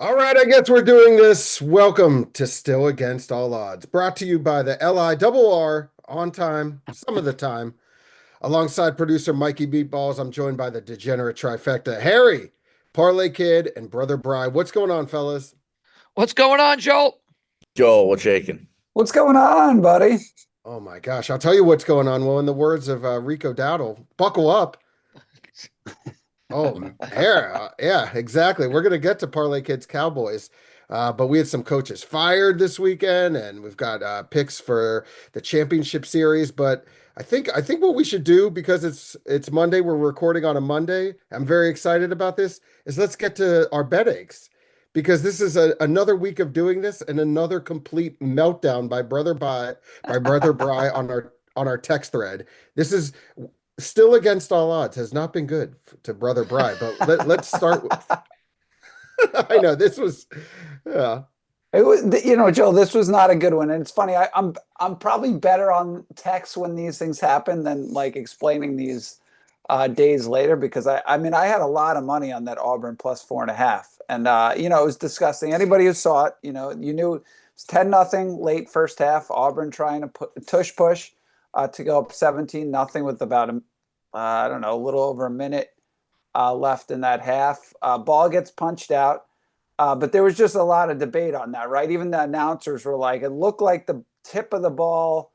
All right, I guess we're doing this. Welcome to Still Against All Odds, brought to you by the LIRR on time, some of the time. Alongside producer Mikey Beatballs, I'm joined by the degenerate trifecta, Harry, Parlay Kid, and Brother Bry. What's going on, fellas? What's going on, Joel? Joel, what's shaking? What's going on, buddy? Oh my gosh, I'll tell you what's going on. Well, in the words of Rico Dowdle, buckle up. Oh, yeah, exactly. We're gonna get to Parlay Kids Cowboys, but we had some coaches fired this weekend, and we've got picks for the championship series. But I think what we should do, because it's Monday, we're recording on a Monday. I'm very excited about this. Is let's get to our bet aches, because this is another week of doing this and another complete meltdown by Brother Bry on our text thread. This is still against all odds, has not been good to Brother Bry, but let's start with, I know this was, yeah. It was, Joe, this was not a good one. And it's funny, I'm probably better on text when these things happen than like explaining these days later, because I mean, I had a lot of money on that Auburn plus 4.5. And it was disgusting. Anybody who saw it, you knew it was 10-0 late first half. Auburn trying to push to go up 17-0 with about I don't know, a little over a minute left in that half. Ball gets punched out. But there was just a lot of debate on that, right? Even the announcers were like, it looked like the tip of the ball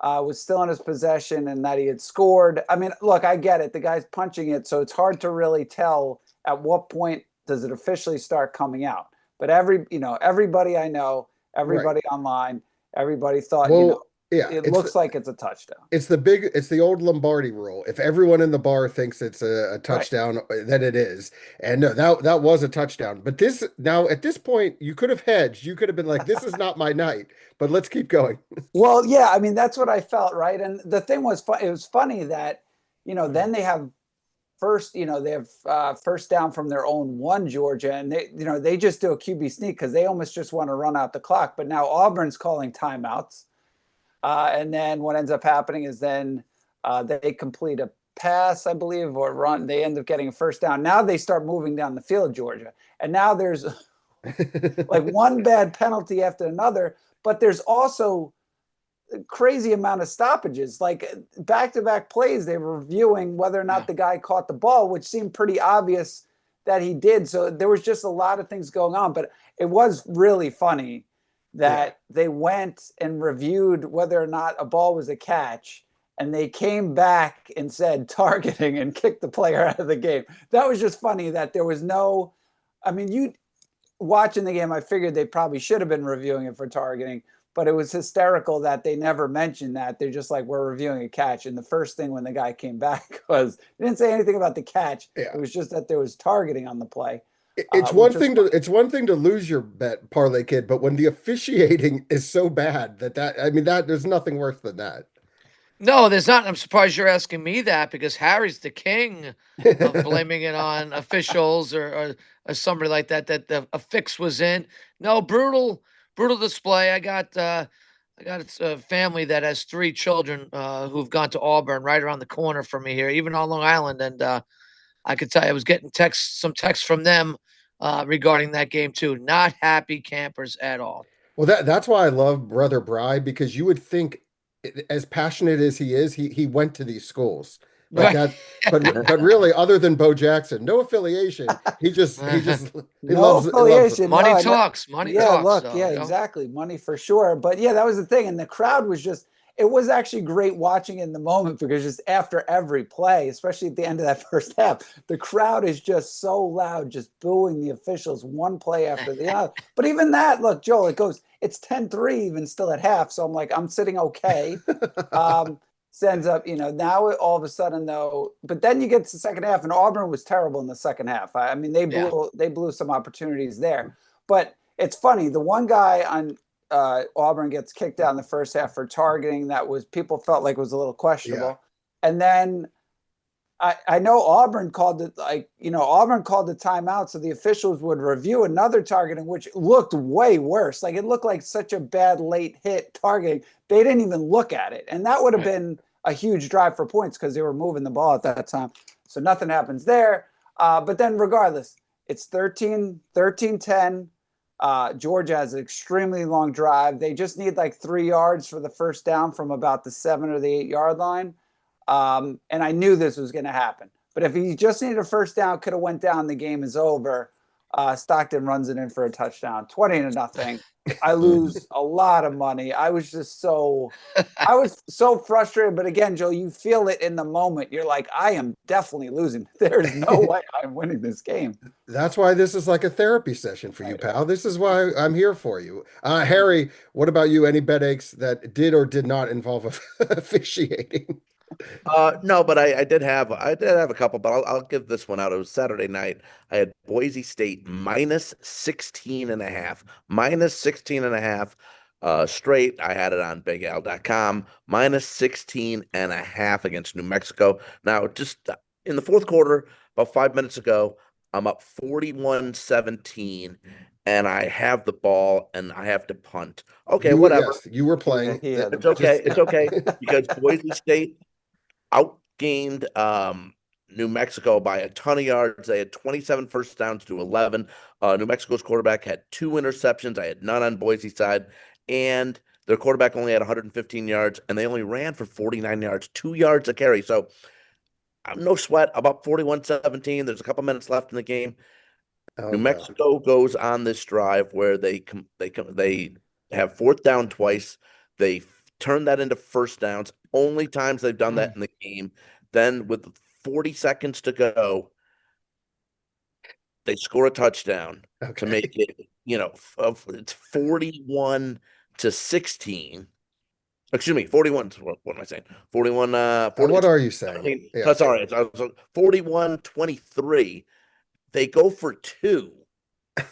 was still in his possession and that he had scored. I mean, look, I get it. The guy's punching it, so it's hard to really tell at what point does it officially start coming out. But everybody I know, everybody online, everybody thought, Well, yeah, it looks like it's a touchdown. it's the old Lombardi rule. If everyone in the bar thinks it's a Right. touchdown, then it is. And no, that was a touchdown. But this, now at this point, you could have hedged. You could have been like, this is not my night, but let's keep going. Well, yeah, I mean, that's what I felt, right? And the thing was, it was funny that, then they have first down from their own one, Georgia, and they just do a QB sneak because they almost just want to run out the clock. But now Auburn's calling timeouts. And then what ends up happening is then they complete a pass, I believe, or run. They end up getting a first down. Now they start moving down the field, Georgia. And now there's like one bad penalty after another, but there's also a crazy amount of stoppages. Like back-to-back plays, they were reviewing whether or not the guy caught the ball, which seemed pretty obvious that he did. So there was just a lot of things going on, but it was really funny that they went and reviewed whether or not a ball was a catch, and they came back and said targeting and kicked the player out of the game. That was just funny that there was no, I mean, you watching the game, I figured they probably should have been reviewing it for targeting, but it was hysterical that they never mentioned that. They're just like, we're reviewing a catch. And the first thing when the guy came back was, they didn't say anything about the catch. Yeah. It was just that there was targeting on the play. It's one thing to lose your bet, Parlay Kid, but when the officiating is so bad that there's nothing worse than that. No, there's not. I'm surprised you're asking me that because Harry's the king of blaming it on officials or somebody like that. That a fix was in. No, brutal display. I got a family that has 3 children who've gone to Auburn right around the corner from me here, even on Long Island, and I could tell you I was getting some texts from them regarding that game too. Not happy campers at all. Well, that's why I love Brother Bry, because you would think, as passionate as he is, he went to these schools like Right. that. But really, other than Bo Jackson, no affiliation. He No loves affiliation. Money No, talks. Money yeah, talks. look, So, yeah, you know. exactly. Money for sure. But yeah, that was the thing. And the crowd was just, it was actually great watching in the moment, because just after every play, especially at the end of that first half, the crowd is just so loud, just booing the officials one play after the other. But even that, look, Joel, it's 10-3 even still at half. So I'm like, I'm sitting okay. Ends up, now all of a sudden though, but then you get to the second half, and Auburn was terrible in the second half. I mean, they blew some opportunities there. But it's funny, the one guy on Auburn gets kicked out in the first half for targeting that was, people felt like was a little questionable. Yeah. And then I know Auburn called it, Auburn called the timeout so the officials would review another targeting, which looked way worse. Like, it looked like such a bad late hit targeting. They didn't even look at it. And that would have been a huge drive for points because they were moving the ball at that time. So nothing happens there. But then regardless, It's 13-10. Georgia has an extremely long drive. They just need like 3 yards for the first down from about the 7 or the 8 yard line. And I knew this was going to happen. But if he just needed a first down, could have went down, the game is over. Stockton runs it in for a touchdown, 20-0. I lose a lot of money. I was so frustrated. But again, Joe, you feel it in the moment. You're like, I am definitely losing. There's no way I'm winning this game. That's why this is like a therapy session for you, pal. This is why I'm here for you. Harry, what about you? Any bet aches that did or did not involve officiating? No, but I did have a couple, but I'll give this one out. It was Saturday night. I had Boise State minus 16.5, minus 16.5 straight. I had it on BigAl.com, minus 16.5 against New Mexico. Now, just in the fourth quarter, about 5 minutes ago, I'm up 41-17, and I have the ball and I have to punt. Okay, whatever. Yes, you were playing. It's okay. It's okay because Boise State outgained New Mexico by a ton of yards. They had 27 first downs to 11. New Mexico's quarterback had 2 interceptions. I had none on Boise's side. And their quarterback only had 115 yards, and they only ran for 49 yards, 2 yards a carry. So I'm no sweat. I'm up 41-17. There's a couple minutes left in the game. Oh, New no. Mexico goes on this drive where they have fourth down twice. They turn that into first downs. Only times they've done that in the game. Then with 40 seconds to go, they score a touchdown to make it, it's 41-16. Excuse me, 41. What am I saying? 41. 40, What are you saying? Yeah. Sorry, it's 41-23. They go for 2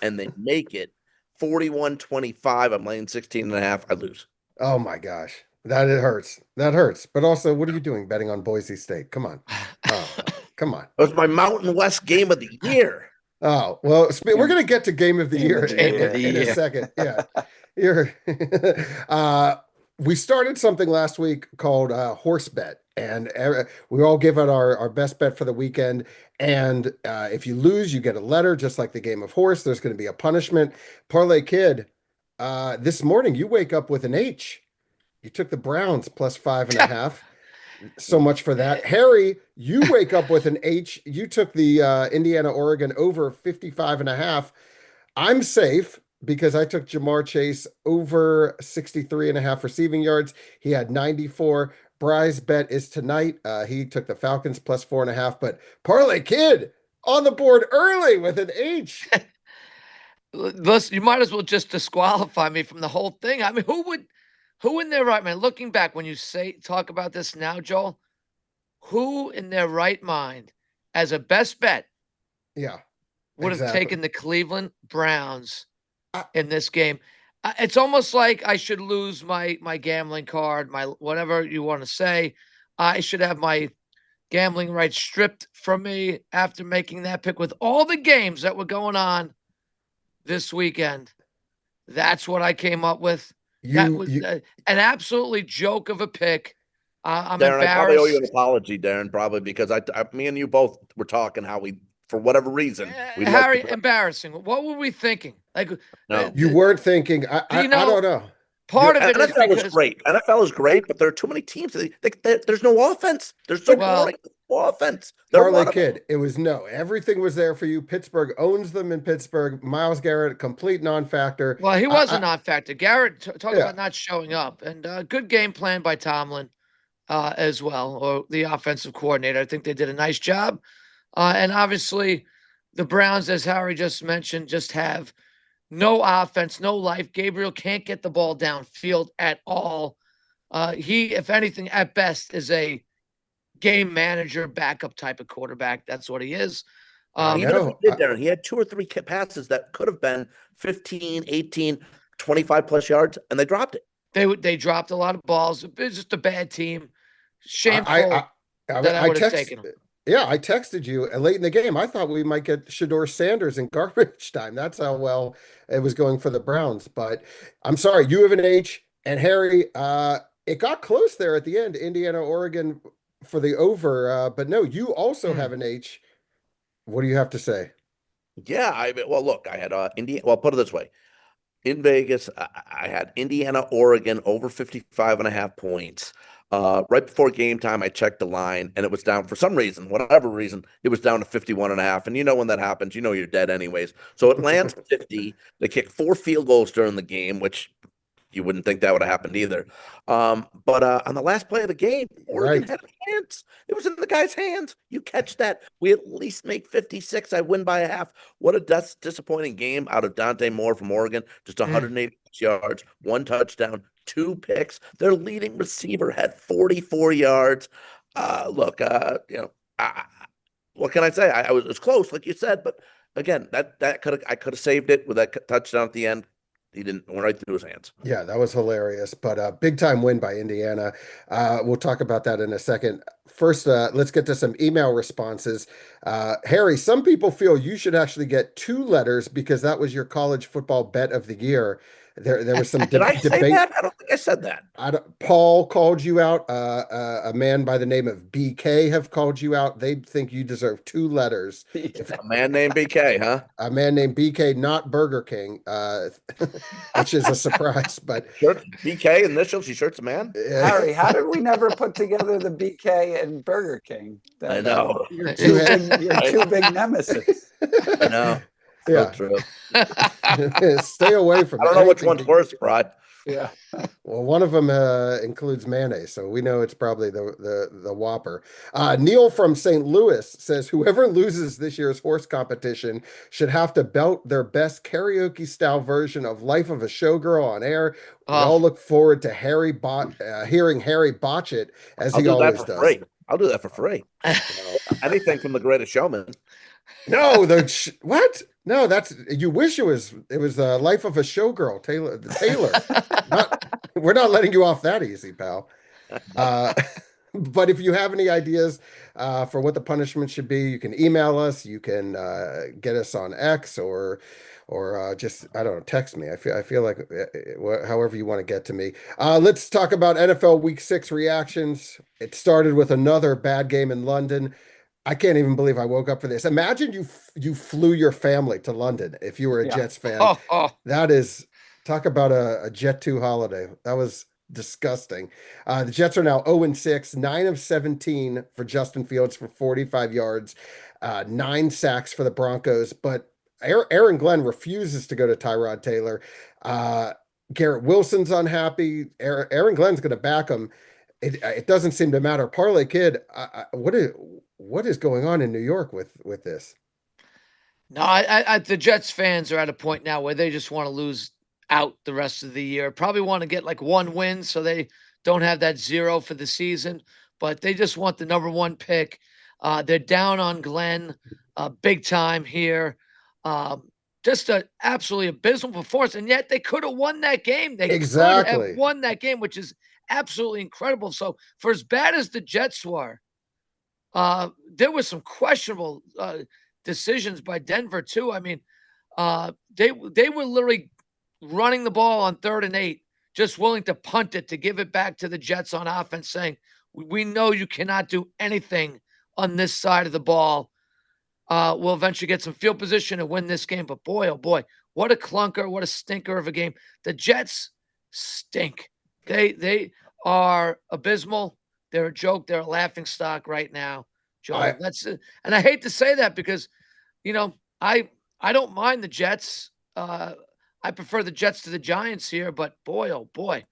and they make it 41-25. I'm laying 16.5. I lose. Oh my gosh. It hurts. That hurts. But also, what are you doing betting on Boise State? Come on. Oh, come on. It was my Mountain West game of the year. Oh, well, we're going to get to game of the year in a second. Yeah. We started something last week called Horse Bet, and we all give out our best bet for the weekend. And if you lose, you get a letter, just like the game of horse. There's going to be a punishment. Parlay Kid, this morning you wake up with an H. You took the Browns plus 5.5. So much for that. Harry, you wake up with an H. You took the Indiana, Oregon over 55.5. I'm safe because I took Jamar Chase over 63.5 receiving yards. He had 94. Bry's bet is tonight. He took the Falcons plus 4.5. But Parlay Kid on the board early with an H. Listen, you might as well just disqualify me from the whole thing. I mean, who in their right mind, looking back when you talk about this now, Joel, who in their right mind as a best bet would have taken the Cleveland Browns in this game? It's almost like I should lose my gambling card, my whatever you want to say. I should have my gambling rights stripped from me after making that pick with all the games that were going on this weekend. That's what I came up with. That was an absolutely joke of a pick. I'm Darren, embarrassed. I probably owe you an apology, Darren, probably because me and you both were talking how we, for whatever reason, Harry, embarrassing. What were we thinking? Like, no, you weren't thinking. I don't know. Part of it is NFL is great. NFL is great, but there are too many teams. There's no offense. There's so boring. No offense. Parlay Kid, it was everything was there for you. Pittsburgh owns them in Pittsburgh. Myles Garrett, complete non-factor. Well, he was a non-factor. Garrett, talk about not showing up. And good game plan by Tomlin as well, or the offensive coordinator. I think they did a nice job. And obviously, the Browns, as Harry just mentioned, just have no offense, no life. Gabriel can't get the ball downfield at all. He, if anything, at best, is a game manager, backup type of quarterback. That's what he is. Even if he did, Darren, he had 2 or 3 passes that could have been 15, 18, 25 plus yards, and they dropped it. They dropped a lot of balls. It's just a bad team. Shameful that I would have taken them. Yeah, I texted you late in the game. I thought we might get Shador Sanders in garbage time. That's how well it was going for the Browns. But I'm sorry, you have an H. And Harry, it got close there at the end. Indiana, Oregon for the over. But no, you also have an H. What do you have to say? Yeah, well, look, I had Indiana. Well, put it this way. In Vegas, I had Indiana, Oregon over 55.5 points. Right before game time, I checked the line and it was down for some reason, whatever reason, it was down to 51.5. And you know when that happens, you know you're dead anyways. So it lands 50. They kicked 4 field goals during the game, which you wouldn't think that would have happened either. But on the last play of the game, Oregon Right. had a chance. It was in the guy's hands. You catch that. We at least make 56. I win by a half. What a disappointing game out of Dante Moore from Oregon. Just Mm. 186 yards, 1 touchdown, 2 picks. Their leading receiver had 44 yards. Look, what can I say? It was close, like you said, but again, that I could have saved it with that touchdown at the end. He didn't went right through his hands. Yeah, that was hilarious, but a big time win by Indiana. We'll talk about that in a second. First, let's get to some email responses. Harry, some people feel you should actually get 2 letters because that was your college football bet of the year. There was some Did I say debate. that? I don't think I said that. Paul called you out. A man by the name of BK have called you out. They think you deserve 2 letters. If A man named BK, huh? a man named BK, not Burger King, which is a surprise, but Shirt BK initials. He shirts a man. Harry, how did we never put together the BK and Burger King? I know. Your You two big nemesis. I know. So Yeah. true. Stay away from I don't know which anything one's worse, Brad. Yeah. Well, one of them includes mayonnaise, so we know it's probably the Whopper. Neil from St. Louis says whoever loses this year's horse competition should have to belt their best karaoke style version of "Life of a Showgirl" on air. We Oh. all look forward to hearing Harry botch it as I'll he do that always for does. free. I'll do that for free. Anything from The Greatest Showman. No, what? No, that's you wish it was Life of a Showgirl, Taylor. We're not letting you off that easy, pal. But if you have any ideas for what the punishment should be, you can email us. You can get us on X or just I don't know, text me. I feel like however you want to get to me. Let's talk about NFL Week 6 reactions. It started with another bad game in London. I can't even believe I woke up for this. Imagine you flew your family to London if you were a Yeah. Jets fan. Oh. That is talk about a Jet 2 holiday. That was disgusting. The Jets are now 0-6, 9 of 17 for Justin Fields for 45 yards, 9 sacks for the Broncos. But Aaron Glenn refuses to go to Tyrod Taylor. Garrett Wilson's unhappy. Aaron Glenn's going to back him. It doesn't seem to matter. Parlay Kid, what is going on in New York with this? No, the Jets fans are at a point now where they just want to lose out the rest of the year. Probably want to get like 1 win so they don't have that 0 for the season, but they just want the number 1 pick. They're down on Glenn big time here. Just an absolutely abysmal performance, and yet they could have won that game. They could have won that game, which is absolutely incredible. So for as bad as the Jets were, there was some questionable decisions by Denver too. I mean, they were literally running the ball on 3rd and 8, just willing to punt it to give it back to the Jets on offense, saying, "We know you cannot do anything on this side of the ball. We'll eventually get some field position and win this game." But boy, oh boy, what a clunker, what a stinker of a game. The Jets stink. They are abysmal. They're a joke. They're a laughing stock right now, Joel. That's and I hate to say that because, I don't mind the Jets. I prefer the Jets to the Giants here, but boy, oh boy,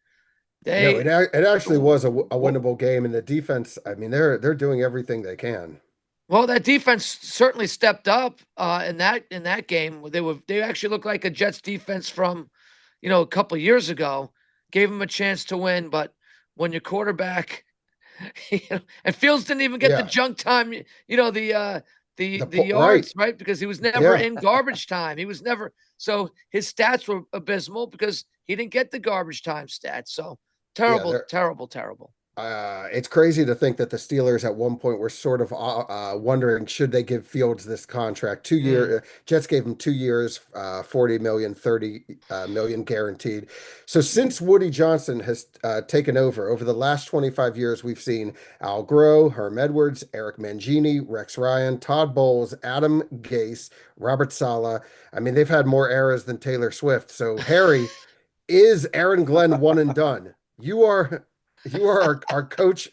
it actually was a winnable game, and the defense. I mean, they're doing everything they can. Well, that defense certainly stepped up in that game. They actually looked like a Jets defense from, a couple of years ago. Gave them a chance to win, but when your quarterback, and Fields didn't even get the junk time, the yards, right? Because he was never in garbage time. He was never. So his stats were abysmal because he didn't get the garbage time stats. So terrible, terrible, terrible. It's crazy to think that the Steelers at one point were sort of wondering should they give Fields this contract. 2 year Jets gave him 2 years, 40 million, 30 million guaranteed. So since Woody Johnson has taken over the last 25 years, we've seen Al Groh, Herm Edwards, Eric Mangini, Rex Ryan, Todd Bowles, Adam Gase, Robert Saleh. I mean, they've had more eras than Taylor Swift. So Harry, is Aaron Glenn one and done? You are our coach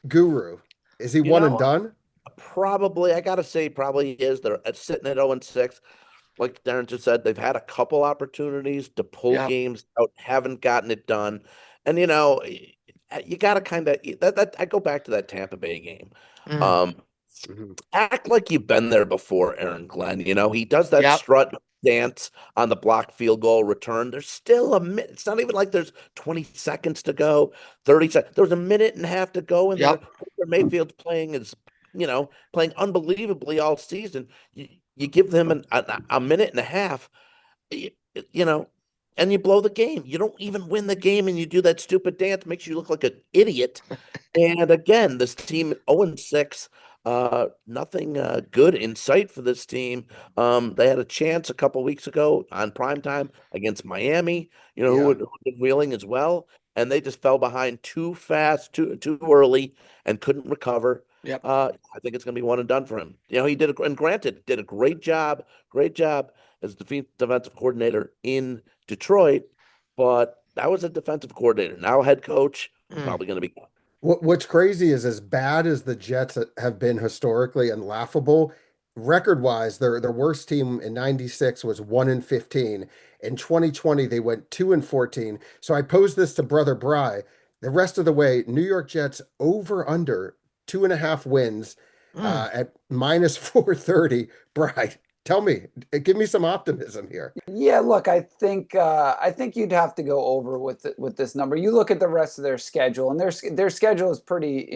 guru. Is he You one and know, done? probably, I gotta say, probably is. They're sitting at 0-6. Like Darren just said, they've had a couple opportunities to pull Yeah. games out, haven't gotten it done. And you gotta kind of that I go back to that Tampa Bay game. Mm. Um, Mhm. Act like you've been there before, Aaron Glenn. He does that Yep. strut dance on the blocked field goal return. There's still a minute. It's not even like there's 20 seconds to go, 30 seconds. There was a minute and a half to go in there. Yep. Baker Mayfield's playing unbelievably all season. You give them a minute and a half, you, you know, and you blow the game. You don't even win the game, and you do that stupid dance, makes you look like an idiot. And again, this team 0-6, nothing good in sight for this team. They had a chance a couple weeks ago on primetime against Miami, who Yeah. had been wheeling as well, and they just fell behind too fast, too early, and couldn't recover. Yep. I think it's going to be one and done for him. He and granted, did a great job as defensive coordinator in Detroit, but that was a defensive coordinator. Now head coach, Mm. probably going to be. What's crazy is as bad as the Jets have been historically and laughable, record-wise, their worst team in 96 was 1-15. In 2020, they went 2-14. So I posed this to Brother Bry. The rest of the way, New York Jets over under 2.5 wins Mm. at minus 430. Bry, tell me, give me some optimism here. Yeah, look, I think you'd have to go over with this number. You look at the rest of their schedule, and their schedule is pretty.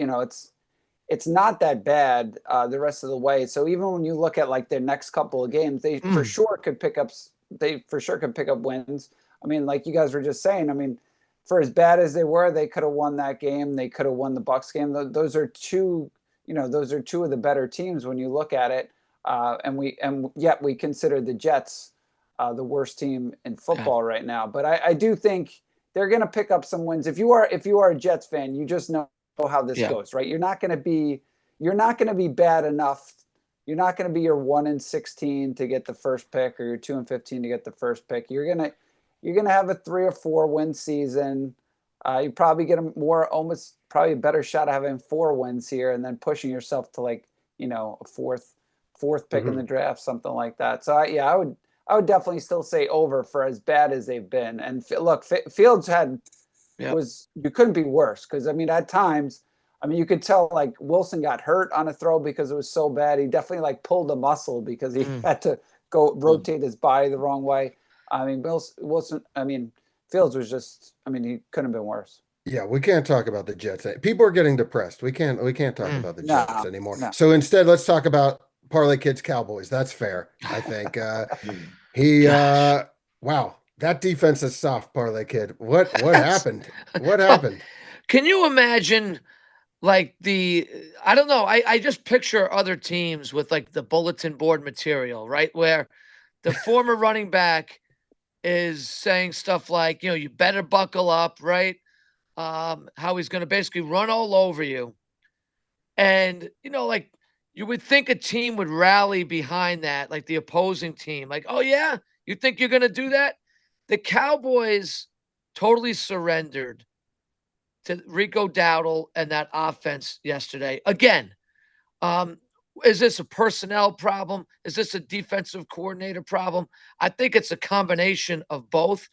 It's not that bad the rest of the way. So even when you look at like their next couple of games, Mm. they for sure could pick up wins. I mean, like you guys were just saying, I mean, for as bad as they were, they could have won that game. They could have won the Bucks game. Those are two of the better teams when you look at it. And yet we consider the Jets the worst team in Yeah. football right now. But I do think they're going to pick up some wins. If you are a Jets fan, you just know how this Yeah. goes, right? You're not going to be bad enough. You're not going to be your 1-16 to get the first pick, or your 2-15 to get the first pick. You're gonna have a 3 or 4 win season. You probably get almost probably a better shot of having 4 wins here, and then pushing yourself to like a fourth pick in the Mhm. draft, something like that. So I would definitely still say over for as bad as they've been. And look, Fields Yep. you couldn't be worse, because I mean at times, I mean you could tell like Wilson got hurt on a throw because it was so bad. He definitely like pulled a muscle because he Mm. had to go rotate his body the wrong way. I mean Wilson. I mean Fields was just. I mean he couldn't have been worse. Yeah, we can't talk about the Jets. People are getting depressed. We can't talk Mm. about the Jets No, anymore. no. So instead, let's talk about Parlay Kids Cowboys. That's fair, I think. He Gosh. wow, that defense is soft, Parlay Kid. What That's happened? What happened? Can you imagine like I don't know. I just picture other teams with like the bulletin board material, right? Where the former running back is saying stuff like, you better buckle up, right? How he's going to basically run all over you. And, like you would think a team would rally behind that, like the opposing team. Like, oh, yeah, you think you're going to do that? The Cowboys totally surrendered to Rico Dowdle and that offense yesterday. Again, um, is this a personnel problem? Is this a defensive coordinator problem? I think it's a combination of both.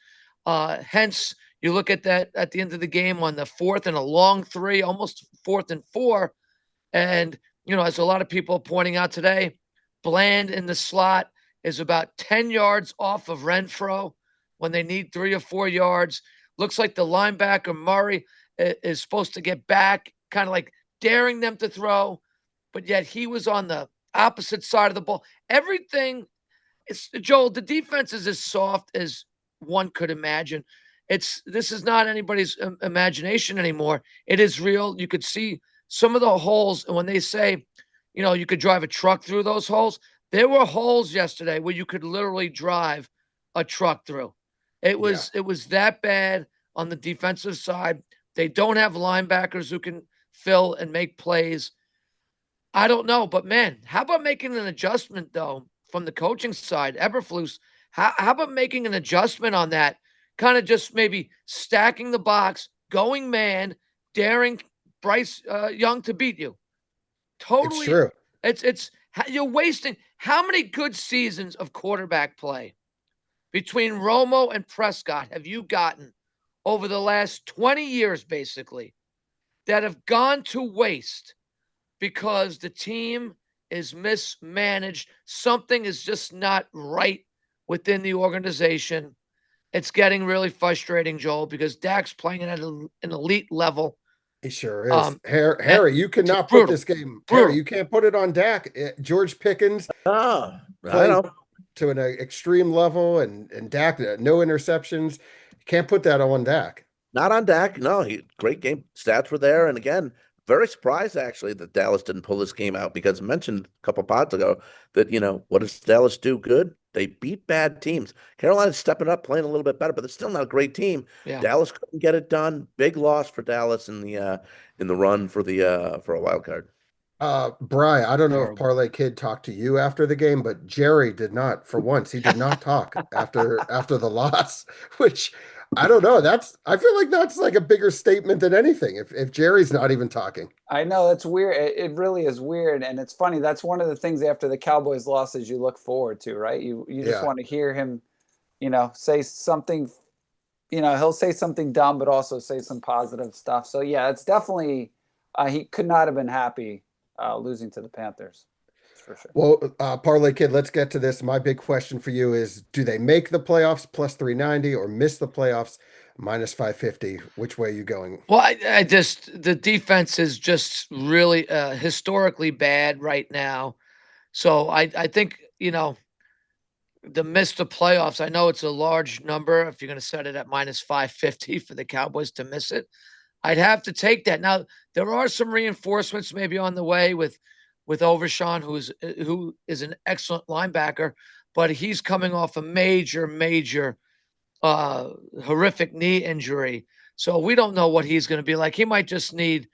Hence, you look at that at the end of the game on the fourth and a long three, almost 4th and 4. And, as a lot of people are pointing out today, Bland in the slot is about 10 yards off of Renfro when they need 3 or 4 yards. Looks like the linebacker Murray is supposed to get back, kind of like daring them to throw, but yet he was on the opposite side of the ball. Everything is, Joel, the defense is as soft as one could imagine. This is not anybody's imagination anymore. It is real. You could see some of the holes, and when they say, you could drive a truck through those holes, there were holes yesterday where you could literally drive a truck through. It Yeah, was that bad on the defensive side. They don't have linebackers who can fill and make plays. I don't know, but man, how about making an adjustment though from the coaching side? Eberflus, how about making an adjustment on that? Kind of just maybe stacking the box, going man, daring Bryce Young to beat you. it's Totally, true. you're wasting how many good seasons of quarterback play between Romo and Prescott have you gotten over the last 20 years, basically, that have gone to waste because the team is mismanaged. Something is just not right within the organization. It's getting really frustrating, Joel, because Dak's playing at an elite level. He sure is. Um, and Harry, you cannot put brutal, this game. Harry, brutal. you can't put it on Dak. George Pickens Ah, I playing know. to an extreme level, and Dak no interceptions. You can't put that on Dak. Not on Dak. No, great game. Stats were there. And again, very surprised actually that Dallas didn't pull this game out because I mentioned a couple pods ago that, what does Dallas do good? They beat bad teams. Carolina's stepping up, playing a little bit better, but they're still not a great team. Yeah. Dallas couldn't get it done. Big loss for Dallas in the run for a wild card. Bry, I don't know if Terrible. Parlay Kid talked to you after the game, but Jerry did not. For once, he did not talk after the loss, which I don't know. I feel like that's like a bigger statement than anything. If Jerry's not even talking. I know that's weird. It really is weird, and it's funny. That's one of the things after the Cowboys losses you look forward to, right? You just Yeah. want to hear him, say something. He'll say something dumb, but also say some positive stuff. So yeah, it's definitely he could not have been happy losing to the Panthers. That's for sure. Well, Parlay Kid, let's get to this. My big question for you is, do they make the playoffs plus 390 or miss the playoffs minus 550? Which way are you going? Well, the defense is just really historically bad right now. So I think, the miss the playoffs. I know it's a large number if you're going to set it at minus 550 for the Cowboys to miss it. I'd have to take that. Now, there are some reinforcements maybe on the way with Overshawn, who is an excellent linebacker, but he's coming off a major horrific knee injury. So we don't know what he's going to be like. He might just need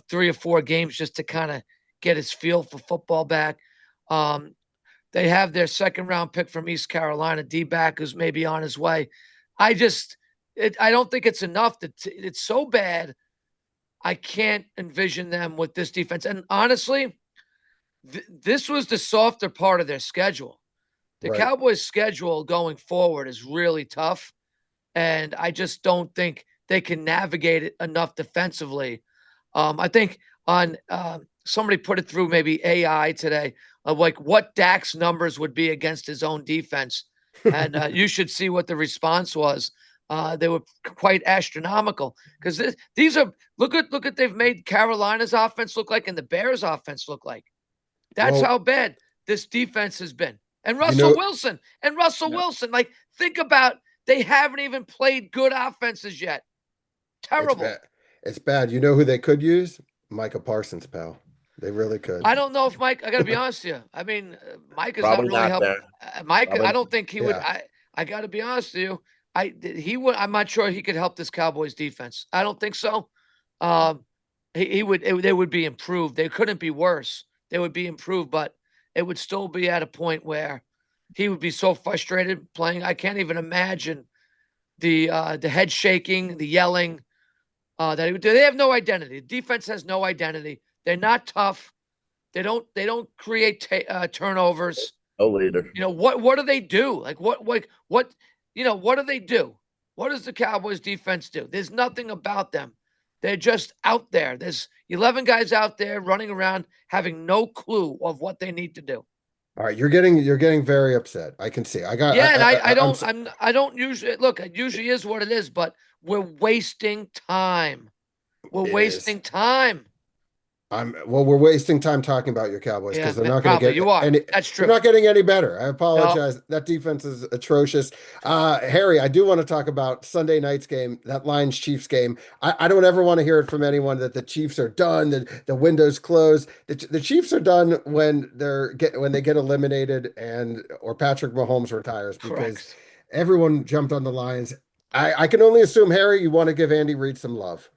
3 or 4 games just to kind of get his feel for football back. They have their second round pick from East Carolina, D-back, who's maybe on his way. I don't think it's enough. It's so bad. I can't envision them with this defense. And honestly, this was the softer part of their schedule. The Right. Cowboys' schedule going forward is really tough, and I just don't think they can navigate it enough defensively. I think on somebody put it through maybe AI today of like what Dak's numbers would be against his own defense, and you should see what the response was. They were quite astronomical because these are look at they've made Carolina's offense look like and the Bears' offense look like. That's Well, how bad this defense has been. And you Russell know, Wilson, Yeah. like think about they haven't even played good offenses yet. it's Terrible. bad. It's bad. You know who they could use? Micah Parsons, pal. They really could. I don't know if Mike. I got to be honest with you. I mean, Mike is not Probably really not helping. there. Mike, I Probably. don't think he would. Yeah. I got to be honest with you. He would. I'm not sure he could help this Cowboys defense. I don't think so. Um, he would. They would be improved. They couldn't be worse. They would be improved, but it would still be at a point where he would be so frustrated playing. I can't even imagine the head shaking, the yelling. That he would do. They have no identity. The defense has no identity. They're not tough. They don't create turnovers. No leader. What do they do? Like what what what do they do? What does the Cowboys defense do? There's nothing about them. They're just out there. There's 11 guys out there running around having no clue of what they need to do. All right, you're getting very upset. I can see. Yeah, and I I'm don't usually look. It usually is what it is, but we're wasting time. We're it is. wasting time. Well, we're wasting time talking about your Cowboys Yeah, because they're not going to probably you get are. any. That's They're true. not getting any better. I No, apologize. That defense is atrocious. Harry, I do want to talk about Sunday night's game, that Lions Chiefs game. I don't ever want to hear it from anyone that the Chiefs are done, that the window's closed. The Chiefs are done when when they get eliminated or Patrick Mahomes retires because correct. everyone jumped on the Lions. I can only assume, Harry, you want to give Andy Reid some love.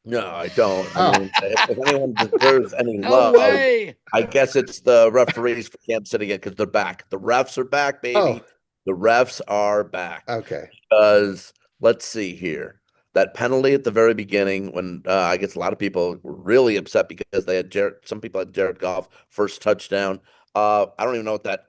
No, I don't. I Oh, mean, if anyone deserves any No love, way. I guess it's the referees for Kansas City because they're back. The refs are back, oh, baby. The refs are back. okay. Because let's see here. That penalty at the very beginning, when I guess a lot of people were really upset because they had some people had Jared Goff first touchdown. I don't even know what that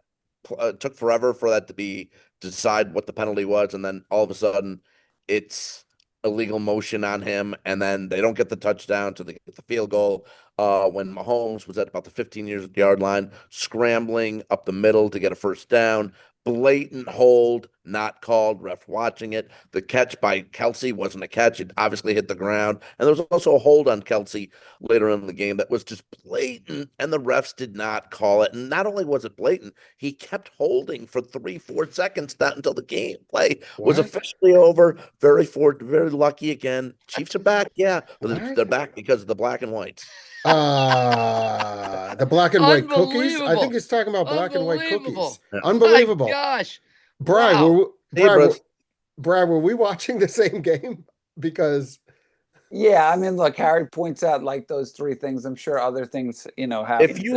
took forever for that to be decide what the penalty was, and then all of a sudden, it's illegal motion on him, and then they don't get the touchdown to get the field goal. When Mahomes was at about the 15-yard line, scrambling up the middle to get a first down, blatant hold, not called, ref watching it. The catch by Kelsey wasn't a catch. It obviously hit the ground. And there was also a hold on Kelsey later in the game that was just blatant, and the refs did not call it. And not only was it blatant, he kept holding for 3-4 seconds, not until the game play was What? officially over. Very lucky again. Chiefs are back, yeah, but What? they're back because of the black and whites. The black and white cookies. I think Unbelievable. he's talking about black and white cookies. Unbelievable. Yeah. My Unbelievable. gosh. Bry, Wow. Bry, Zebras. Bry, were we watching the same game? Because Yeah, I mean, look, Harry points out like those three things. I'm sure other things, happened in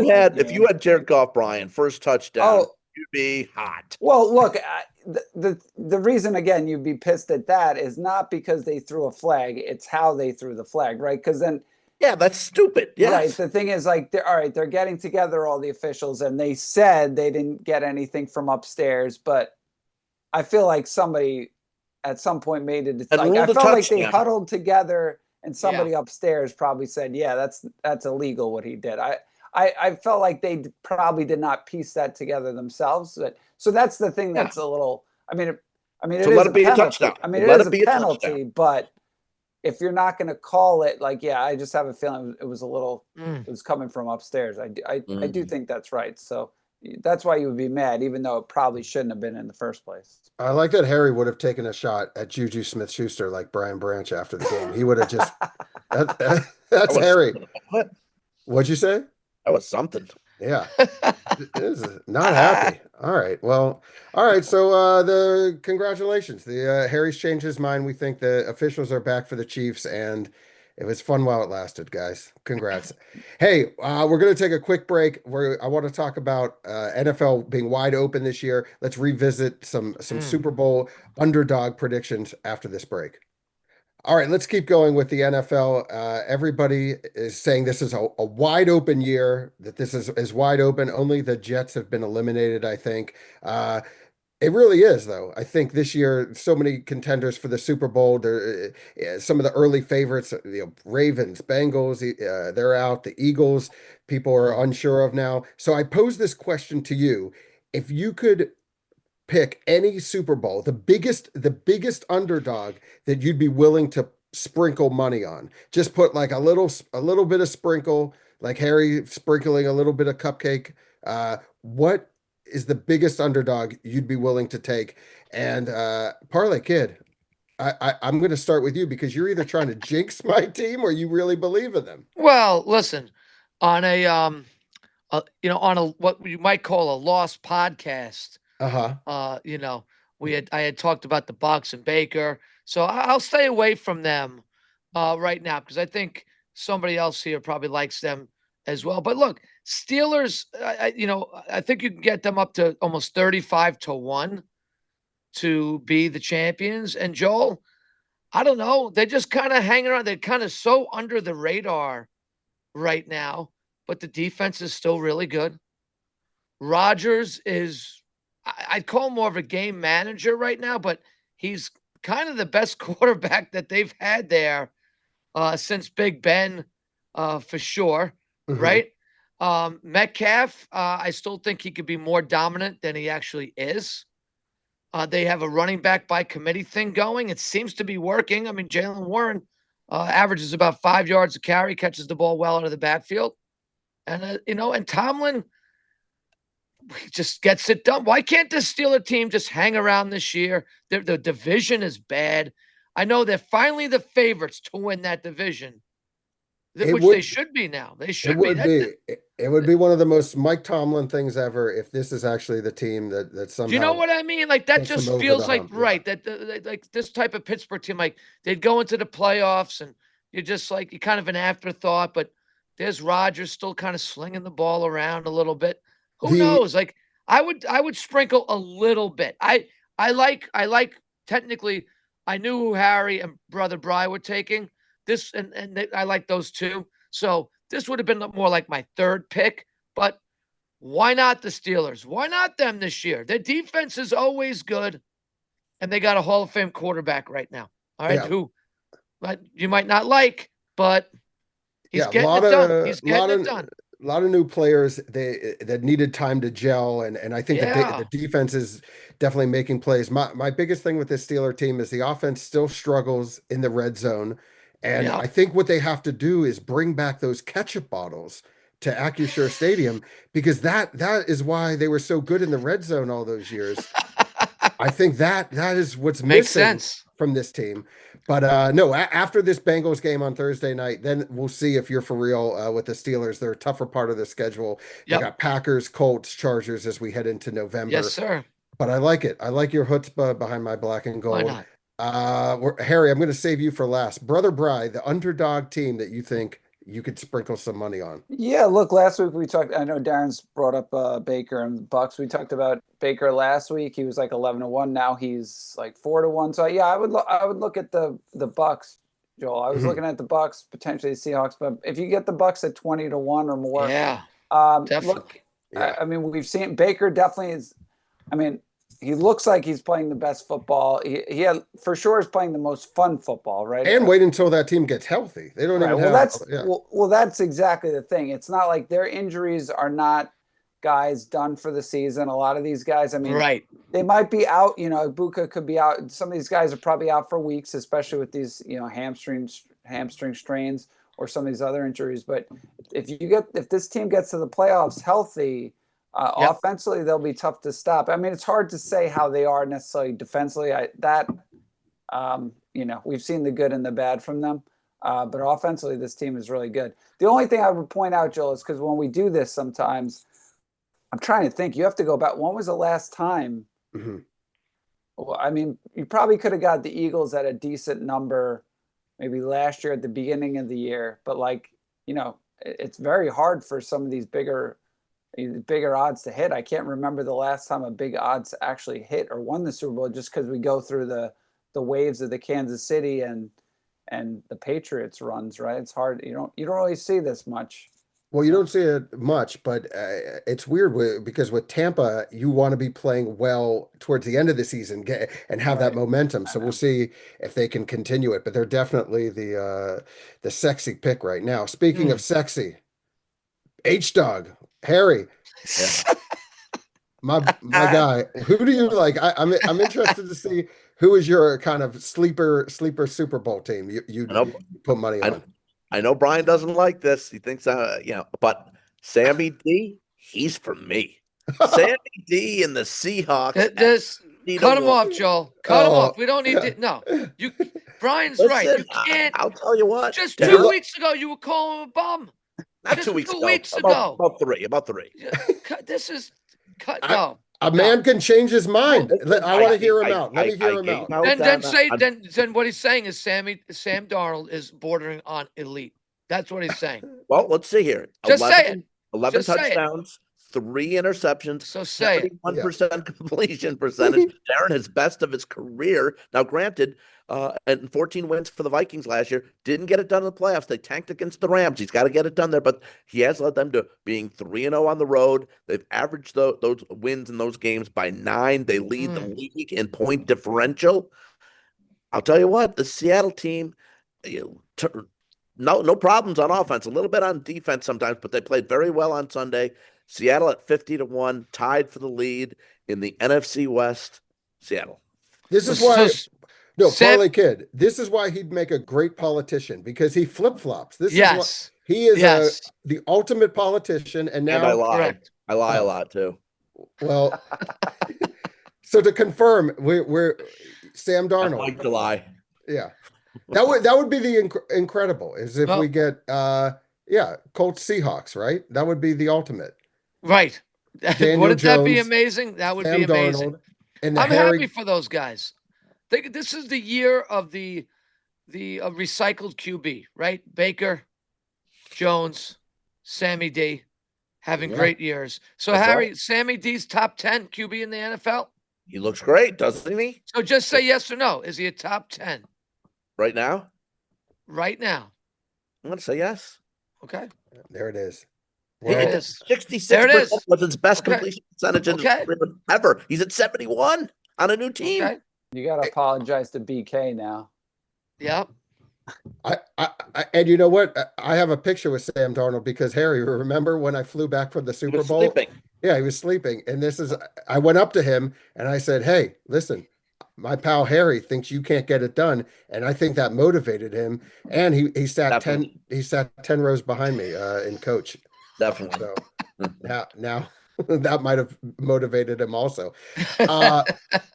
that If game. you had Jared Goff, Brian, first touchdown, Oh, you'd be hot. well, look, the reason again you'd be pissed at that is not because they threw a flag; it's how they threw the flag, right? Because then, Yeah, that's stupid. right, Yes. the thing is like, all right, they're getting together all the officials, and they said they didn't get anything from upstairs, but I feel like somebody at some point made it. It's And like I ruled a felt like they touchdown. huddled together, and Yeah. somebody upstairs probably said, "Yeah, that's illegal what he did." I felt like they probably did not piece that together themselves. So that's the thing Yeah. that's a little. I mean, So it is let a it be a penalty. touchdown. I mean, it Let is it a be a touchdown. penalty, but if you're not going to call it, like, yeah, I just have a feeling it was a little. Mm. It was coming from upstairs. I do Mhm. think that's right. So that's why you would be mad, even though it probably shouldn't have been in the first place. I like that Harry would have taken a shot at Juju Smith-Schuster like Brian Branch after the game. He would have just That that's was Harry. something. What? What'd you say? That was something. Yeah. Is not happy. All right. Well, all right. So the congratulations. The Harry's changed his mind. We think the officials are back for the Chiefs, and it was fun while it lasted, guys. Congrats. Hey, we're gonna take a quick break. I want to talk about NFL being wide open this year. Let's revisit some Mm. Super Bowl underdog predictions after this break. All right, let's keep going with the NFL. Everybody is saying this is a wide open year, that this is wide open. Only the Jets have been eliminated, I think. It really is, though. I think this year, so many contenders for the Super Bowl. Some of the early favorites, Ravens, Bengals, they're out. The Eagles, people are Mm. unsure of now. So I pose this question to you. If you could pick any Super Bowl, the biggest underdog that you'd be willing to sprinkle money on. Just put like a little bit of sprinkle, like Harry sprinkling a little bit of cupcake. What is the biggest underdog you'd be willing to take? And Parlay Kid, I'm going to start with you because you're either trying to jinx my team or you really believe in them. Well, listen, on on a what you might call a lost podcast, Uh-huh. uh, you know, I had talked about the Bucks and Baker, so I'll stay away from them right now because I think somebody else here probably likes them as well. But look, Steelers, I think you can get them up to almost 35-1 to be the champions. And Joel, I don't know, they're just kind of hanging around. They're kind of so under the radar right now, but the defense is still really good. Rodgers is, I'd call him more of a game manager right now, but he's kind of the best quarterback that they've had there since Big Ben, for sure, Hmm. right? Metcalf, I still think he could be more dominant than he actually is. They have a running back by committee thing going. It seems to be working. I mean, Jalen Warren averages about 5 yards a carry, catches the ball well out of the backfield. And, and Tomlin just gets it done. Why can't the Steeler team just hang around this year? The division is bad. I know they're finally the favorites to win that division, which they should be now. They should be. It would be one of the most Mike Tomlin things ever if this is actually the team that somehow. Do you know what I mean? Like that just feels like right. Yeah. That like this type of Pittsburgh team, like they'd go into the playoffs and you're just like you're kind of an afterthought. But there's Rodgers still kind of slinging the ball around a little bit. Who knows? Like I would sprinkle a little bit. I like technically. I knew who Harry and Brother Bry were taking this, and I like those two. So this would have been more like my third pick. But why not the Steelers? Why not them this year? Their defense is always good, and they got a Hall of Fame quarterback right now. All right, who you might not like, but he's getting it done. He's getting it done. A lot of new players that needed time to gel, and I think the defense is definitely making plays. My biggest thing with this Steeler team is the offense still struggles in the red zone, and I think what they have to do is bring back those ketchup bottles to Acrisure Stadium, because that is why they were so good in the red zone all those years. I think that is what's missing from this team. But no, after this Bengals game on Thursday night, then we'll see if you're for real with the Steelers. They're a tougher part of the schedule. They got Packers, Colts, Chargers as we head into November. Yes, sir. But I like it. I like your chutzpah behind my black and gold. Why not? Harry, I'm going to save you for last. Brother Bry, the underdog team that you think you could sprinkle some money on. Yeah, look, last week we talked, I know Darren's brought up Baker and the Bucks. We talked about Baker last week. He was like 11-1. Now he's like 4-1. So yeah, I would look at the Bucks, Joel. I was looking at the Bucks, potentially the Seahawks, but if you get the Bucks at 20-1 or more, definitely. Look, I mean, we've seen Baker definitely is. I mean, he looks like he's playing the best football. He for sure is playing the most fun football, right? And wait until that team gets healthy. They don't even well, that's exactly the thing. It's not like their injuries are not guys done for the season. A lot of these guys, I mean, they might be out. Ibuka could be out. Some of these guys are probably out for weeks, especially with these, hamstring strains or some of these other injuries. But if this team gets to the playoffs healthy, offensively, they'll be tough to stop. I mean, it's hard to say how they are necessarily defensively. We've seen the good and the bad from them. But offensively, this team is really good. The only thing I would point out, Joel, is because when we do this sometimes, I'm trying to think. You have to go back. When was the last time? Mm-hmm. Well, I mean, you probably could have got the Eagles at a decent number maybe last year at the beginning of the year. But, it's very hard for some of these bigger odds to hit. I can't remember the last time a big odds actually hit or won the Super Bowl, just because we go through the waves of the Kansas City and the Patriots runs, right? It's hard. You don't really see this much. Well, you don't see it much, but it's weird because with Tampa, you want to be playing well towards the end of the season and have that momentum. So we'll see if they can continue it. But they're definitely the sexy pick right now. Speaking of sexy, H-Dog. Harry, my guy. Who do you like? I'm interested to see who is your kind of sleeper Super Bowl team you put money on. I know Brian doesn't like this. He thinks but Sammy D, he's for me. Sammy D and the Seahawks. Cut him off, Joel. Cut him off. We don't need to. No, Brian's right. You can't. I'll tell you what. Just 2 weeks ago, you were calling him a bum. Not just 2 weeks ago. About three. This is cut. No. A man can change his mind. I want to hear him out. Let me hear him out. Then what he's saying is Sam Darnold is bordering on elite. That's what he's saying. Well, let's see here. Just say it. 11 touchdowns, 3 interceptions, so say 71% completion percentage. Darren, his best of his career. Now, granted, and 14 wins for the Vikings last year. Didn't get it done in the playoffs. They tanked against the Rams. He's got to get it done there, but he has led them to being 3-0 on the road. They've averaged those wins in those games by 9. They lead the league in point differential. I'll tell you what, the Seattle team, no problems on offense. A little bit on defense sometimes, but they played very well on Sunday. Seattle at 50-1, tied for the lead in the NFC West. Seattle. This is why No, Sam, Parlay Kid. This is why he'd make a great politician because he flip-flops. This is what yes, he is yes, the ultimate politician. And And I now, lie. correct. I lie a oh, lot too. well, so to confirm, we're Sam I Darnold. like to lie. Yeah. That would be the incredible is if we Well, get yeah, Colts Seahawks, right? That would be the ultimate. right. Daniel Wouldn't that be Jones, amazing? That would be Sam amazing. Darnold, and the I'm happy Harry. for those guys. This is the year of the recycled QB, right? Baker, Jones, Sammy D, having Yeah, great years. So That's right. Harry, Sammy D's top 10 QB in the NFL. He looks great, doesn't he? So just say yes or no. Is he a top 10 Right now, right now? I'm going to say yes. Okay. there it is. There it Well, is. 66% was his best Okay. completion percentage in his Okay. career ever. He's at 71 on a new team. Okay. You got to apologize to BK now. Yep. And you know what? I have a picture with Sam Darnold because Harry, remember when I flew back from the He Super was Bowl? sleeping. Yeah, he was sleeping. And I went up to him and I said, "Hey, listen, my pal Harry thinks you can't get it done." And I think that motivated him. And he sat Definitely. 10 rows behind me in coach. Definitely. So now that might have motivated him also. Uh,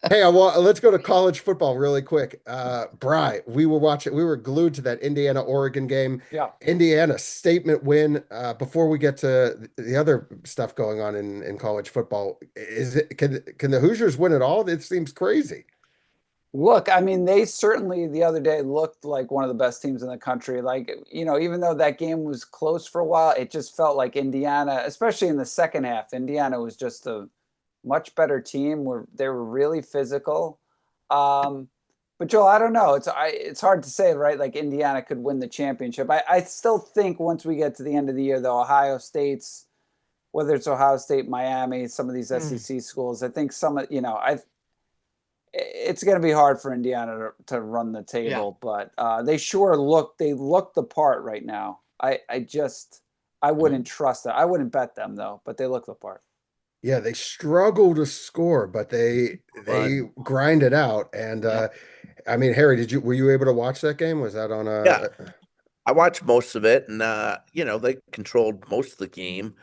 Hey, let's go to college football really quick. Bry, we were glued to that Indiana Oregon game. Yeah. Indiana statement win. Before we get to the other stuff going on in college football, can the Hoosiers win it all? It seems crazy. Look, I mean, they certainly the other day looked like one of the best teams in the country. Like, even though that game was close for a while, it just felt like Indiana, especially in the second half, Indiana was just a much better team. They were really physical. But Joel, I don't know. It's hard to say, right? Like Indiana could win the championship. I still think once we get to the end of the year, the Ohio States, whether it's Ohio State, Miami, some of these SEC schools, I think it's going to be hard for Indiana to run the table, but they look the part right now. I wouldn't trust it. I wouldn't bet them though, but they look the part. Yeah, they struggle to score, but they grind it out. And I mean, Harry, were you able to watch that game? Was that on Yeah. I watched most of it, and they controlled most of the game.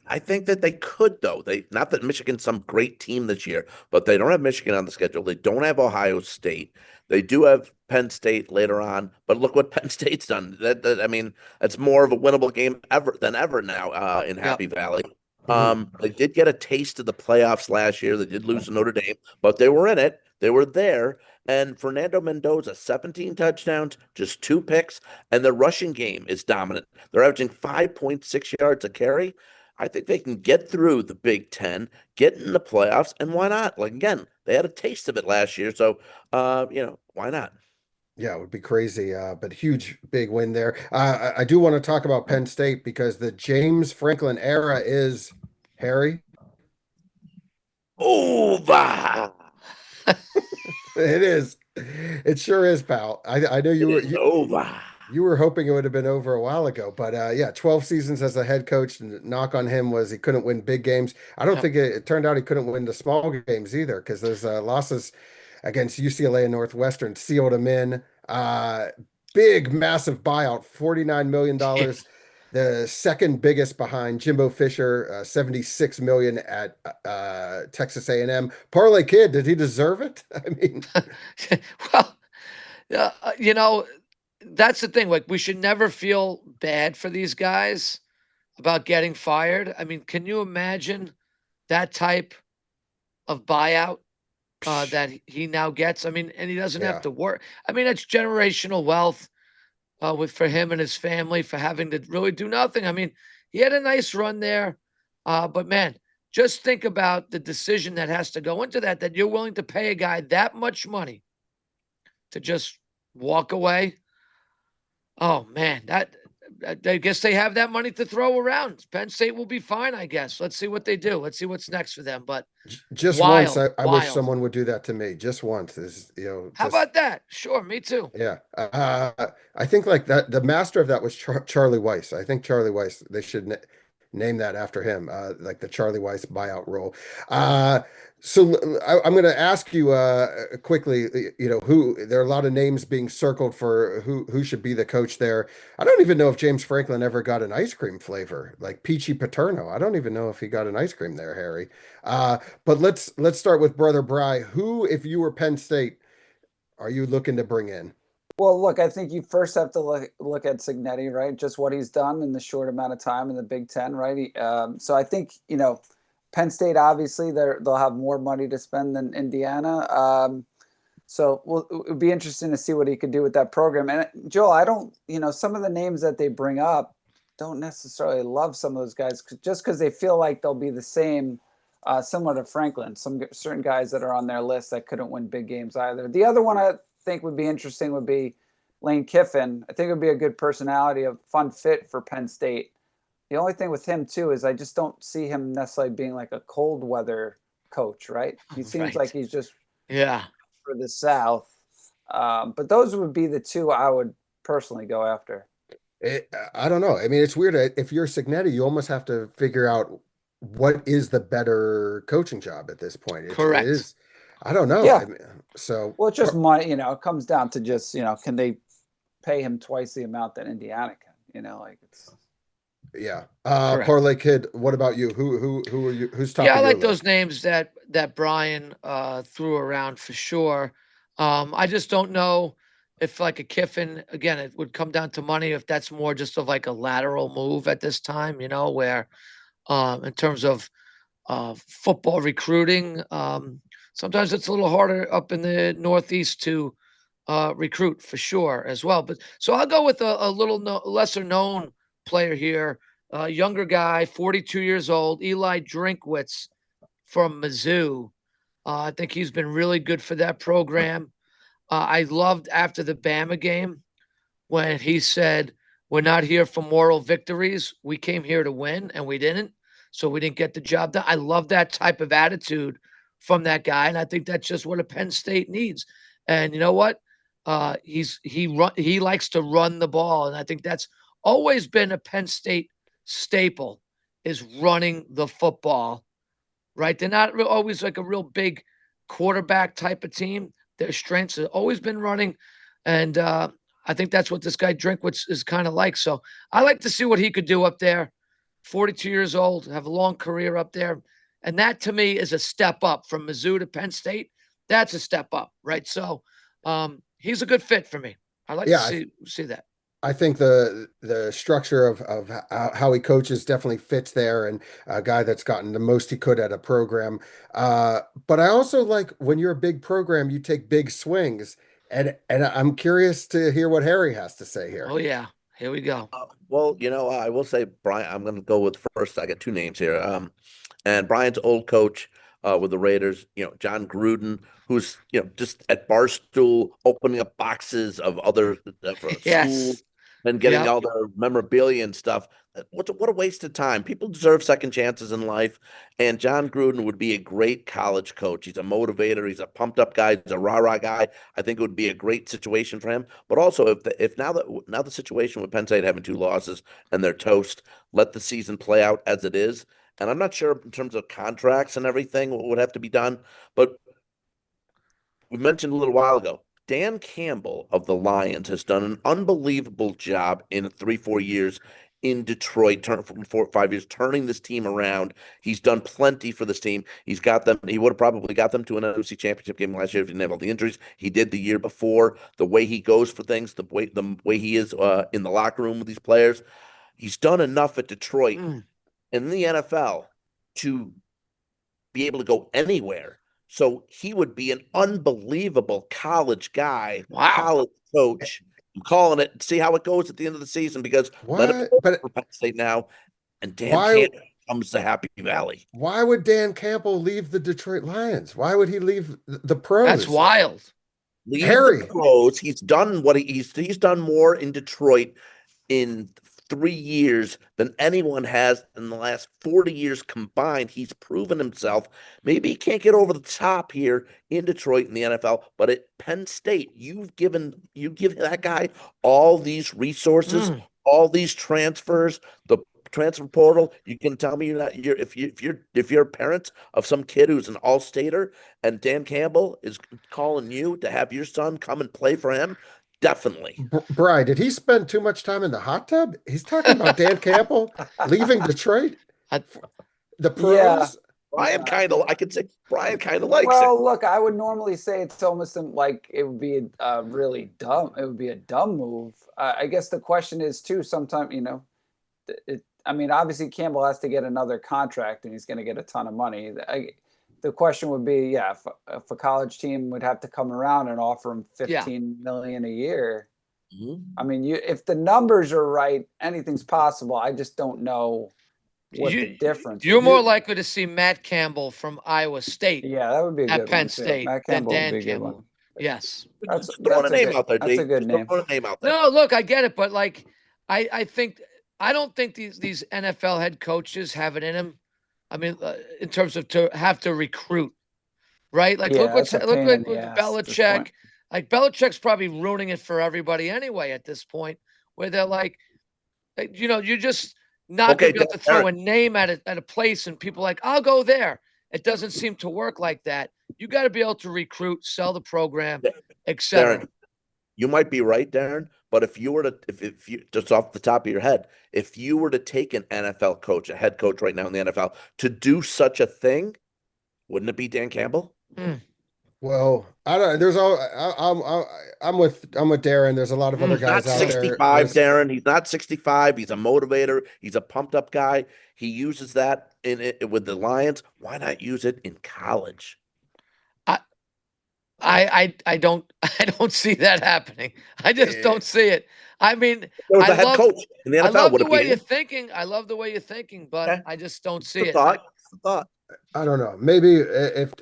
I think that they could, though. Not that Michigan's some great team this year, but they don't have Michigan on the schedule. They don't have Ohio State. They do have Penn State later on, but look what Penn State's done. I mean, that's more of a winnable game than ever now in Happy Valley. They did get a taste of the playoffs last year. They did lose to Notre Dame, but they were in it. They were there. And Fernando Mendoza, 17 touchdowns, just 2 picks, and the rushing game is dominant. They're averaging 5.6 yards a carry. I think they can get through the Big Ten, get in the playoffs, and why not? Like, again, they had a taste of it last year, so why not? Yeah, it would be crazy, but huge, big win there. I do want to talk about Penn State because the James Franklin era is Harry. Over. It is. It sure is, pal. I know Over. you were hoping it would have been over a while ago, but yeah, 12 seasons as a head coach. And the knock on him was he couldn't win big games. I don't think it turned out he couldn't win the small games either because those losses against UCLA and Northwestern sealed him in. Big, massive buyout, $49 million. The second biggest behind Jimbo Fisher, $76 million at Texas A&M. Parlay Kid, did he deserve it? I mean, well, that's the thing. Like, we should never feel bad for these guys about getting fired. I mean, can you imagine that type of buyout that he now gets? I mean, and he doesn't have to work. I mean, that's generational wealth for him and his family for having to really do nothing. I mean, he had a nice run there, but man, just think about the decision that has to go into that you're willing to pay a guy that much money to just walk away. Oh man, I guess they have that money to throw around. Penn State will be fine, I guess. Let's see what they do. Let's see what's next for them. But just wild, once, I wish someone would do that to me. Just once is, how about that? Sure, me too. Yeah. I think like that the master of that was Charlie Weiss. I think Charlie Weiss, they should name that after him, like the Charlie Weiss buyout rule. So I'm going to ask you quickly, who there are a lot of names being circled for who should be the coach there. I don't even know if James Franklin ever got an ice cream flavor, like Peachy Paterno. I don't even know if he got an ice cream there, Harry. But let's start with Brother Bry. Who, if you were Penn State, are you looking to bring in? Well, look, I think you first have to look at Signetti, right? Just what he's done in the short amount of time in the Big Ten, right? So I think Penn State obviously they'll have more money to spend than Indiana. So it would be interesting to see what he could do with that program. And Joel, I don't, some of the names that they bring up don't necessarily love some of those guys just because they feel like they'll be the same, similar to Franklin. Some certain guys that are on their list that couldn't win big games either. The other one I think would be interesting would be Lane Kiffin. I think it would be a good personality, a fun fit for Penn State. The only thing with him too is I just don't see him necessarily being like a cold weather coach, right? He seems like he's just for the South. But those would be the two I would personally go after. I don't know. I mean, it's weird. If you're Signetti, you almost have to figure out what is the better coaching job at this point. It Correct. is. I don't know. Yeah. I mean, so well, it's just money. It comes down to just can they pay him twice the amount that Indiana can? Like it's. Yeah. Parlay Kid, what about you? Who are you? Who's top? Yeah, I like list? those names that Brian threw around for sure. I just don't know if like a Kiffin, again, it would come down to money. If that's more just of like a lateral move at this time, where in terms of football recruiting, sometimes it's a little harder up in the Northeast to recruit for sure as well. But so I'll go with a little lesser known player here, younger guy, 42 years old, Eli Drinkwitz from Mizzou. I think he's been really good for that program. I loved after the Bama game when he said, "We're not here for moral victories. We came here to win, and we didn't. So we didn't get the job done." I love that type of attitude from that guy, and I think that's just what a Penn State needs. And you know what? He likes to run the ball, and I think that's always been a Penn State staple is running the football. Right? They're not always like a real big quarterback type of team. Their strengths have always been running, and I think that's what this guy Drinkwitz is kind of like. So I like to see what he could do up there. 42 years old, have a long career up there, and that to me is a step up from Mizzou to Penn State. That's a step up, right? So he's a good fit for me. I like to see that. I think the structure of how he coaches definitely fits there, and a guy that's gotten the most he could at a program. But I also like when you're a big program, you take big swings, and I'm curious to hear what Harry has to say here. Oh yeah, here we go. Well, I will say, Brian, I'm going to go with first. I got two names here. And Brian's old coach with the Raiders, John Gruden, who's, just at Barstool opening up boxes of other schools and getting all their memorabilia and stuff. What a waste of time. People deserve second chances in life. And John Gruden would be a great college coach. He's a motivator. He's a pumped up guy. He's a rah-rah guy. I think it would be a great situation for him. But also, if now the situation with Penn State having two losses and they're toast, let the season play out as it is. And I'm not sure in terms of contracts and everything what would have to be done. But we mentioned a little while ago, Dan Campbell of the Lions has done an unbelievable job in 3-4 years in Detroit, from 4 or 5 years, turning this team around. He's done plenty for this team. He would have probably got them to an NFC championship game last year if he didn't have all the injuries. He did the year before. The way he goes for things, the way he is in the locker room with these players, he's done enough at Detroit in the NFL to be able to go anywhere. So he would be an unbelievable college guy, college coach. I'm calling it. See how it goes at the end of the season because let it be for Penn State now. And Dan Campbell comes to Happy Valley. Why would Dan Campbell leave the Detroit Lions? Why would he leave the pros? That's wild. Leave the pros. He's done what he's done more in Detroit in 3 years than anyone has in the last 40 years combined. He's proven himself. Maybe he can't get over the top here in Detroit in the NFL, but at Penn State, you give that guy all these resources, all these transfers, the transfer portal. You can tell me if you're a parent of some kid who's an all-stater and Dan Campbell is calling you to have your son come and play for him, definitely. Bri, did he spend too much time in the hot tub? He's talking about Dan Campbell leaving Detroit, I, the Yeah. pros. I could say Brian kind of likes it. Well, look, I would normally say it's almost like it would be really dumb. It would be a dumb move. I guess the question is too. Sometimes I mean, obviously Campbell has to get another contract, and he's going to get a ton of money. The question would be, yeah, if a college team would have to come around and offer him $15 million a year. I mean, if the numbers are right, anything's possible. I just don't know what the difference. You're more likely to see Matt Campbell from Iowa State. Yeah, that would be a at good Penn one too. State Matt than Campbell would Dan be a good Campbell. one. Yes. That's throwing a name good, out there, that's D. a good name. Throwing a name out there. No, look, I get it, but like, I don't think these NFL head coaches have it in them. I mean, in terms of to have to recruit, right? Like, Yeah, look that's a look pain like in the with ass at this Belichick. point. Like Belichick's probably ruining it for everybody anyway at this point, where they're like, you're just not going to be able to throw a name at a place and people like, I'll go there. It doesn't seem to work like that. You got to be able to recruit, sell the program, etc. Darren, you might be right, Darren, but if you were to, if you just off the top of your head, if you were to take an NFL coach, a head coach right now in the NFL, to do such a thing, wouldn't it be Dan Campbell? Well, I don't. There's all. I'm with Darren. There's a lot of other He's not guys out there. 65, Darren. He's not 65. He's a motivator. He's a pumped up guy. He uses that in it with the Lions. Why not use it in college? I don't see that happening. I just don't see it. I mean, There was a head coach in the NFL. I love Would the it be way him? you're thinking. I love the way you're thinking, but Okay. I just don't see Good it. thought. I don't know. Maybe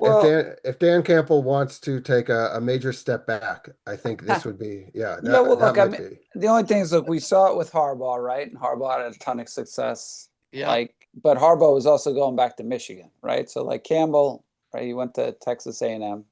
Well- if Dan Campbell wants to take a major step back, I think this would be Yeah, well, that look, I might mean, be. the only thing is, look, we saw it with Harbaugh, right? And Harbaugh had a ton of success. Yeah. But Harbaugh was also going back to Michigan, right? So like Campbell, right? He went to Texas A&M.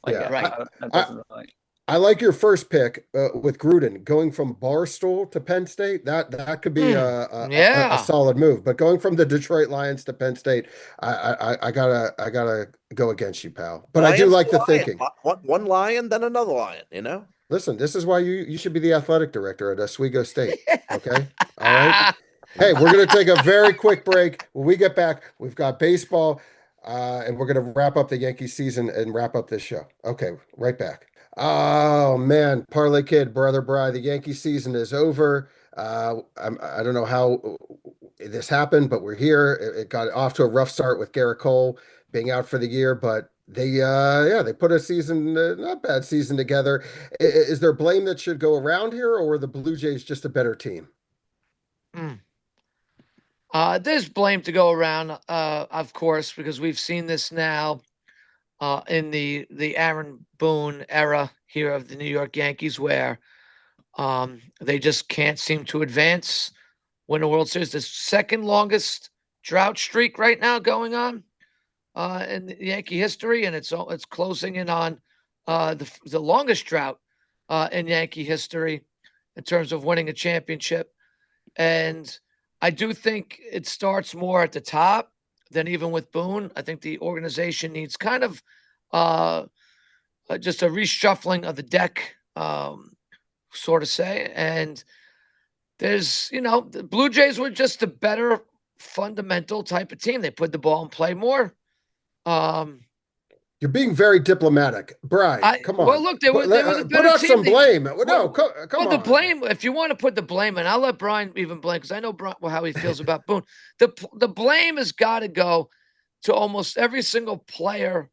Yeah, right. That doesn't really. I like your first pick with Gruden going from Barstool to Penn State. That could be a solid move. But going from the Detroit Lions to Penn State, I gotta go against you, pal. But I do like the thinking. One lion, then another lion. You know. Listen, this is why you should be the athletic director at Oswego State. Okay, all right. Hey, we're gonna take a very quick break. When we get back, we've got baseball, and we're gonna wrap up the Yankee season and wrap up this show. Okay, right back. Oh man, Parlay Kid, Brother Bry, the Yankee season is over. I don't know how this happened, but we're here. It got off to a rough start with Garrett Cole being out for the year, but they put a season, not bad season together. Is there blame that should go around here, or were the Blue Jays just a better team? There's blame to go around, of course, because we've seen this now. In the Aaron Boone era here of the New York Yankees, where they just can't seem to advance, win a World Series. The second longest drought streak right now going on in the Yankee history, and it's closing in on the longest drought in Yankee history in terms of winning a championship. And I do think it starts more at the top than even with Boone. I think the organization needs kind of just a reshuffling of the deck, sort of say. And there's, the Blue Jays were just a better fundamental type of team. They put the ball in play more. You're being very diplomatic, Brian. Come on. Well, look, they were the better put out team. some blame. No, come on. The blame, if you want to put the blame, and I'll let Brian even blame, because I know Brian, how he feels about Boone. The blame has got to go to almost every single player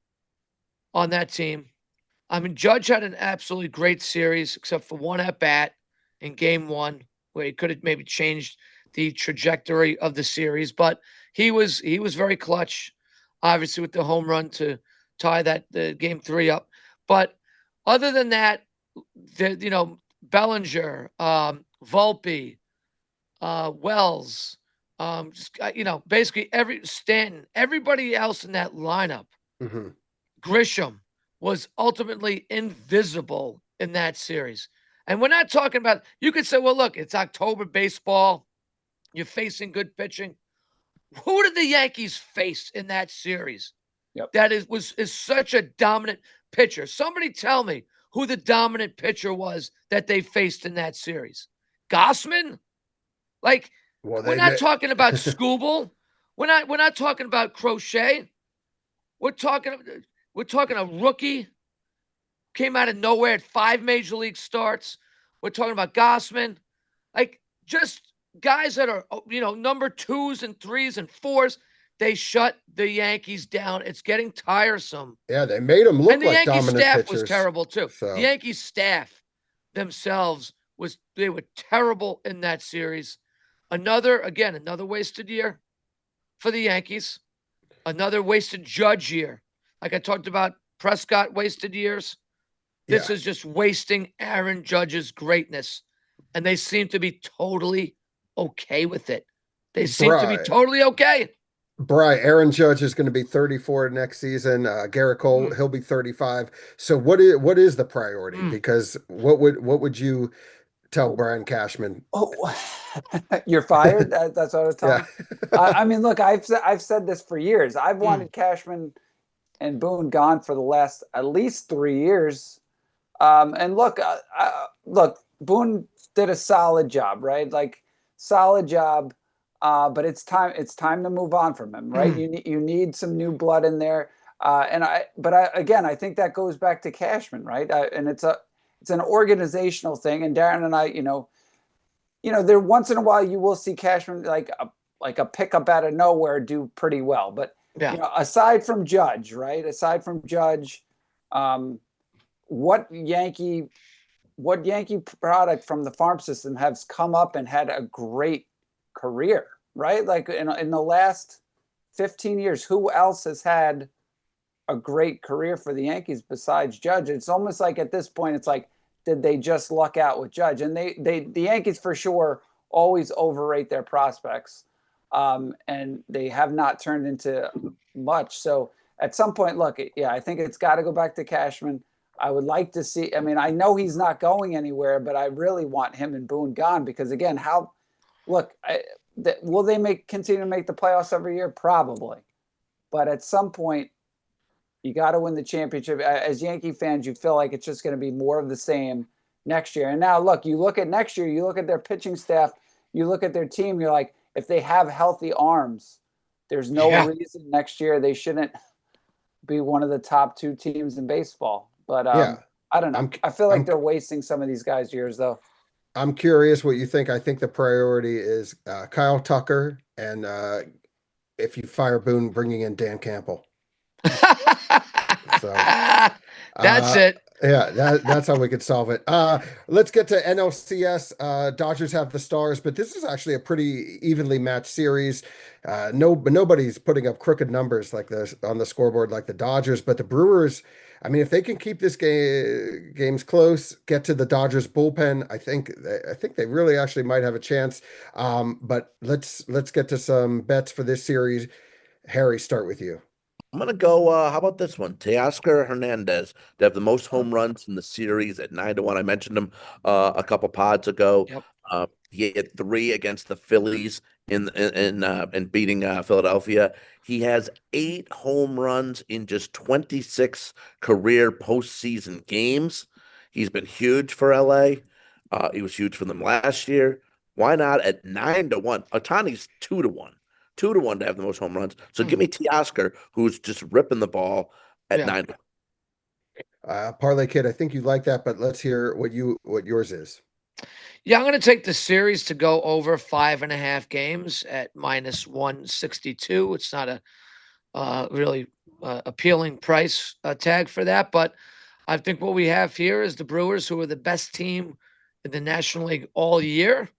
on that team. I mean, Judge had an absolutely great series, except for one at bat in Game 1, where he could have maybe changed the trajectory of the series. But he was very clutch, obviously, with the home run to tie the Game 3 up. But other than that, Bellinger, Volpe, Wells, basically Stanton, everybody else in that lineup, Grisham, was ultimately invisible in that series. And we're not talking about, you could say, well, look, it's October baseball. You're facing good pitching. Who did the Yankees face in that series? Yep. That is such a dominant pitcher. Somebody tell me who the dominant pitcher was that they faced in that series. Gossman? Like, Well, we're they not may. talking about Scooble. We're not talking about Crochet. We're talking a rookie, came out of nowhere at 5 major league starts. We're talking about Gossman. Like, just guys that are, number 2s and 3s and 4s. They shut the Yankees down. It's getting tiresome. Yeah, they made them And look the like Yankees dominant staff was pitchers. terrible too. The So Yankees staff themselves they were terrible in that series. Another wasted year for the Yankees. Another wasted Judge year. Like I talked about Prescott wasted years. This yeah, is just wasting Aaron Judge's greatness. And they seem to be totally okay with it. They seem to be Bry, totally okay. Aaron Judge is going to be 34 next season. Garrett Cole, Mm. he'll be 35. So what is the priority? Mm. Because what would you tell Brian Cashman? Oh, you're fired. That's what I was telling Yeah. him. I mean, look, I've said this for years. I've wanted Cashman and Boone gone for the last at least 3 years. And look, Boone did a solid job, right? Like solid job. But it's time to move on from him, right? You need some new blood in there. Again, I think that goes back to Cashman, right? And it's an organizational thing. And Darren and I, there once in a while you will see Cashman like a pickup out of nowhere do pretty well. But Yeah. aside from Judge, right? Aside from Judge, what Yankee product from the farm system has come up and had a great career, right? Like in the last 15 years, who else has had a great career for the Yankees besides Judge? It's almost like at this point, it's like, did they just luck out with Judge? And the Yankees for sure always overrate their prospects, and they have not turned into much. So at some point, look, yeah, I think it's got to go back to Cashman. I would like to see. I mean, I know he's not going anywhere, but I really want him and Boone gone because again, will they continue to make the playoffs every year? Probably, but at some point, you got to win the championship. As Yankee fans, you feel like it's just going to be more of the same next year. And now, look, you look at next year, you look at their pitching staff, you look at their team, you're like, if they have healthy arms, there's no reason next year they shouldn't be one of the top 2 teams in baseball. But Yeah. I don't know. I feel like they're wasting some of these guys' years, though. I'm curious what you think. I think the priority is Kyle Tucker, and if you fire Boone, bringing in Dan Campbell. So That's it. Yeah, that's how we could solve it. Let's get to NLCS. Dodgers have the Stars, but this is actually a pretty evenly matched series. Nobody's putting up crooked numbers like this on the scoreboard like the Dodgers, but the Brewers, I mean, if they can keep this games close, get to the Dodgers bullpen, I think they really actually might have a chance. But let's get to some bets for this series. Harry, start with you. I'm going to go, how about this one? Teoscar Hernandez. They have the most home runs in the series at 9-1. I mentioned him a couple pods ago. Yep. He had 3 against the Phillies in beating Philadelphia. He has 8 home runs in just 26 career postseason games. He's been huge for LA. He was huge for them last year. Why not at 9-1? Otani's 2-1. 2-1 to have the most home runs. So give me Teoscar, who's just ripping the ball at 9-1. Parlay Kid, I think you like that, but let's hear what yours is. Yeah, I'm going to take the series to go over 5.5 games at -162. It's not a really appealing price tag for that, but I think what we have here is the Brewers, who are the best team in the National League all year,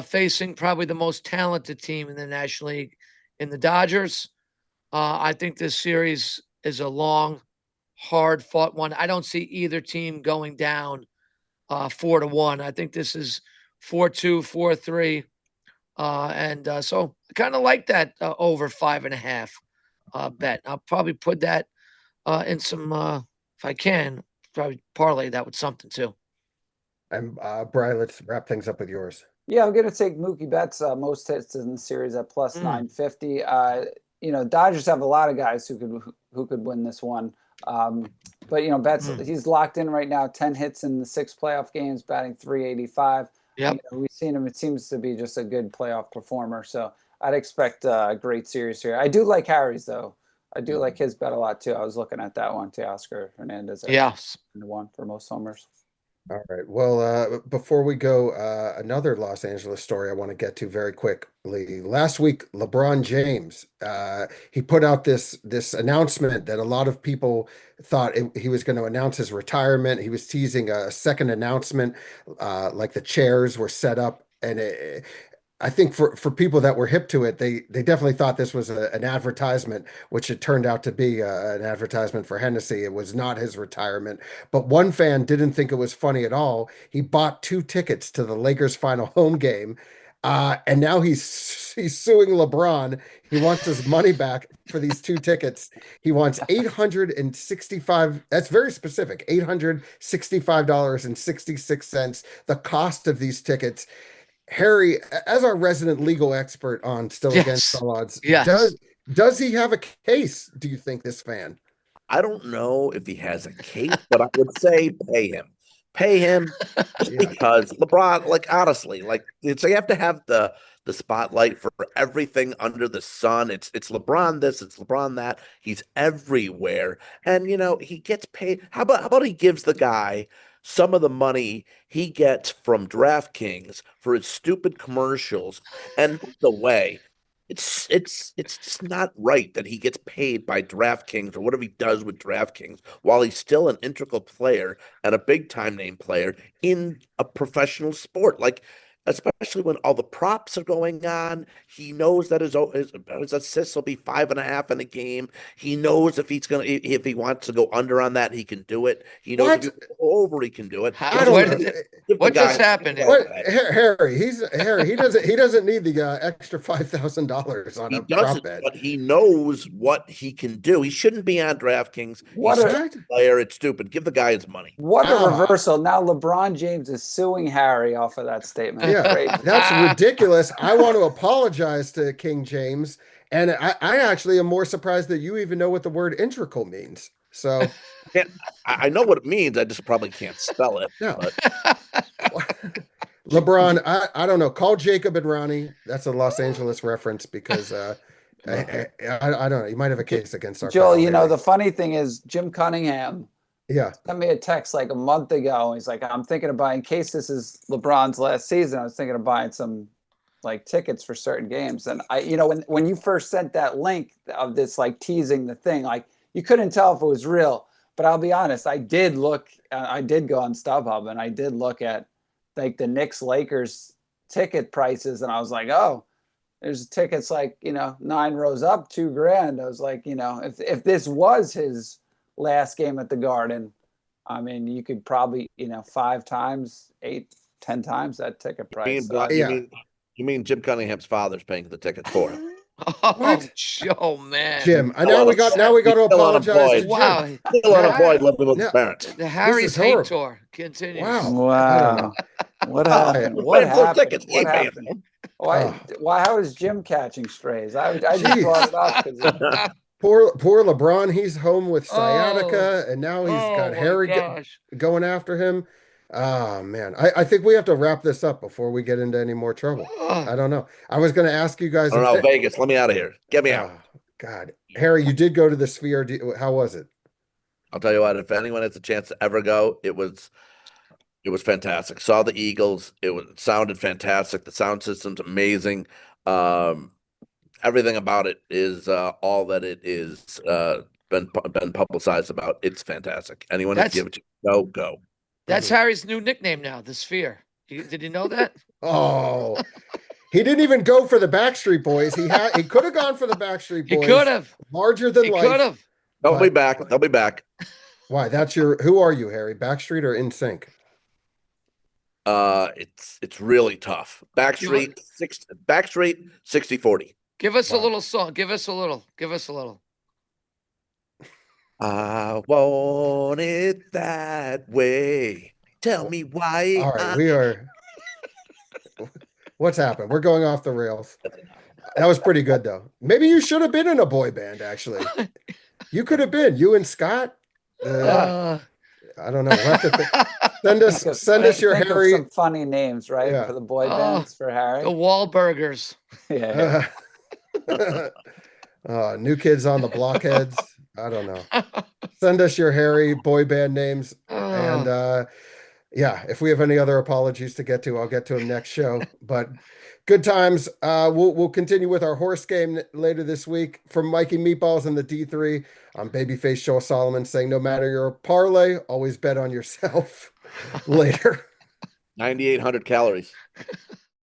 facing probably the most talented team in the National League in the Dodgers. I think this series is a long, hard-fought one. I don't see either team going down 4-1. I think this is 4-2, 4-3. So I kind of like that over 5.5 bet. I'll probably put that in some, if I can, probably parlay that with something too. And Brian, let's wrap things up with yours. Yeah, I'm gonna take Mookie Betts most hits in the series at plus Mm. 950. Dodgers have a lot of guys who could win this one. But Betts, he's locked in right now, 10 hits in the 6 playoff games, batting 385. Yep. We've seen him. It seems to be just a good playoff performer. So I'd expect a great series here. I do like Harry's though. I do like his bet a lot too. I was looking at that one, Teoscar Hernandez at Yes. 1 for most homers. All right. Well, before we go, another Los Angeles story I want to get to very quickly. Last week, LeBron James, he put out this announcement that a lot of people thought he was going to announce his retirement. He was teasing a second announcement, like the chairs were set up, and I think for people that were hip to it, they definitely thought this was an advertisement, which it turned out to be an advertisement for Hennessy. It was not his retirement. But one fan didn't think it was funny at all. He bought 2 tickets to the Lakers' final home game, and now he's suing LeBron. He wants his money back for these 2 tickets. He wants 865. That's very specific. $865.66. The cost of these tickets. Harry, as our resident legal expert on Still Against Yes. All Odds, Yes. does he have a case, do you think, this fan? I don't know if he has a case, but I would say pay him. Pay him just Yeah. because LeBron, like honestly, like you have to have the spotlight for everything under the sun. It's LeBron this, it's LeBron that. He's everywhere. And he gets paid. How about he gives the guy some of the money he gets from DraftKings for his stupid commercials? And by the way, it's just not right that he gets paid by DraftKings or whatever he does with DraftKings while he's still an integral player and a big time name player in a professional sport. Like, especially when all the props are going on, he knows that his assists will be 5.5 in a game. He knows if he wants to go under on that, he can do it. He knows if What? he wants to go over, he can do it. I don't know. Give the What just guy- happened here? What, Harry? Harry. He doesn't need the extra $5,000 on He a prop doesn't, bet. but he knows what he can do. He shouldn't be on DraftKings. What He's a- a player. It's stupid. Give the guy his money. What a Ah. reversal. Now LeBron James is suing Harry off of that statement. Yeah, Great. that's ridiculous. I want to apologize to King James, and I actually am more surprised that you even know what the word integral means. So, I know what it means. I just probably can't spell it. no. But LeBron, I don't know. Call Jacob and Ronnie. That's a Los Angeles reference because I don't know. You might have a case against our Joel, pal Harry. the funny thing is Jim Cunningham Yeah. sent me a text like a month ago. He's like, I'm thinking of buying, in case this is LeBron's last season, I was thinking of buying some like tickets for certain games. And when you first sent that link of this like teasing the thing, like you couldn't tell if it was real. But I'll be honest, I did go on StubHub and I did look at like the Knicks Lakers ticket prices, and I was like, oh, there's tickets like 9 rows up, $2,000. I was like, if this was his last game at the Garden, I mean, you could probably 5 times, 8, 10 times that ticket price. You mean Jim Cunningham's father's paying the tickets for him? Oh man, Jim. Now we got to apologize to Jim. Wow, Still unemployed, living with his parents. the Harry's hate horrible. tour continues. Wow. I don't know. What happened? We're What paying full happened? tickets. What Ain't paying happened? Why? How is Jim catching strays? I just Jeez. brought it up because Poor LeBron. He's home with sciatica, and now he's got my Harry gosh. going after him. Oh man, I think we have to wrap this up before we get into any more trouble. I don't know. I was going to ask you guys. I don't know, Vegas. Let me out of here. Get me out. Oh, God, Harry, you did go to the Sphere. How was it? I'll tell you what. If anyone has a chance to ever go, it was fantastic. Saw the Eagles. It sounded fantastic. The sound system's amazing. Everything about it is all that it is been publicized about. It's fantastic. Anyone who give it to go. That's Harry's new nickname now, the Sphere. Did you know that? Oh, he didn't even go for the Backstreet Boys. He could have gone for the Backstreet Boys. He could have. Larger than life. Could have. They'll be back. They'll be back. Why? Who are you, Harry? Backstreet or NSYNC? It's really tough. Backstreet 60-40. Give us a little song. Give us a little. I want it that way. Tell me why. All right, we are. What's happened? We're going off the rails. That's enough. That was pretty good though. Maybe you should have been in a boy band. Actually, you could have been. You and Scott. Uh, I don't know. We'll have to send us your think of Harry. some funny names, right? Yeah. For the boy Oh, bands for Harry. the Wahlburgers. Yeah. New Kids on the Blockheads. I don't know. Send us your Harry boy band names. And yeah, if we have any other apologies to get to, I'll get to them next show. But good times. We'll continue with our horse game later this week. From Mikey Meatballs and the D3, I'm Babyface Joel Solomon saying, no matter your parlay, always bet on yourself. Later. 9,800 calories.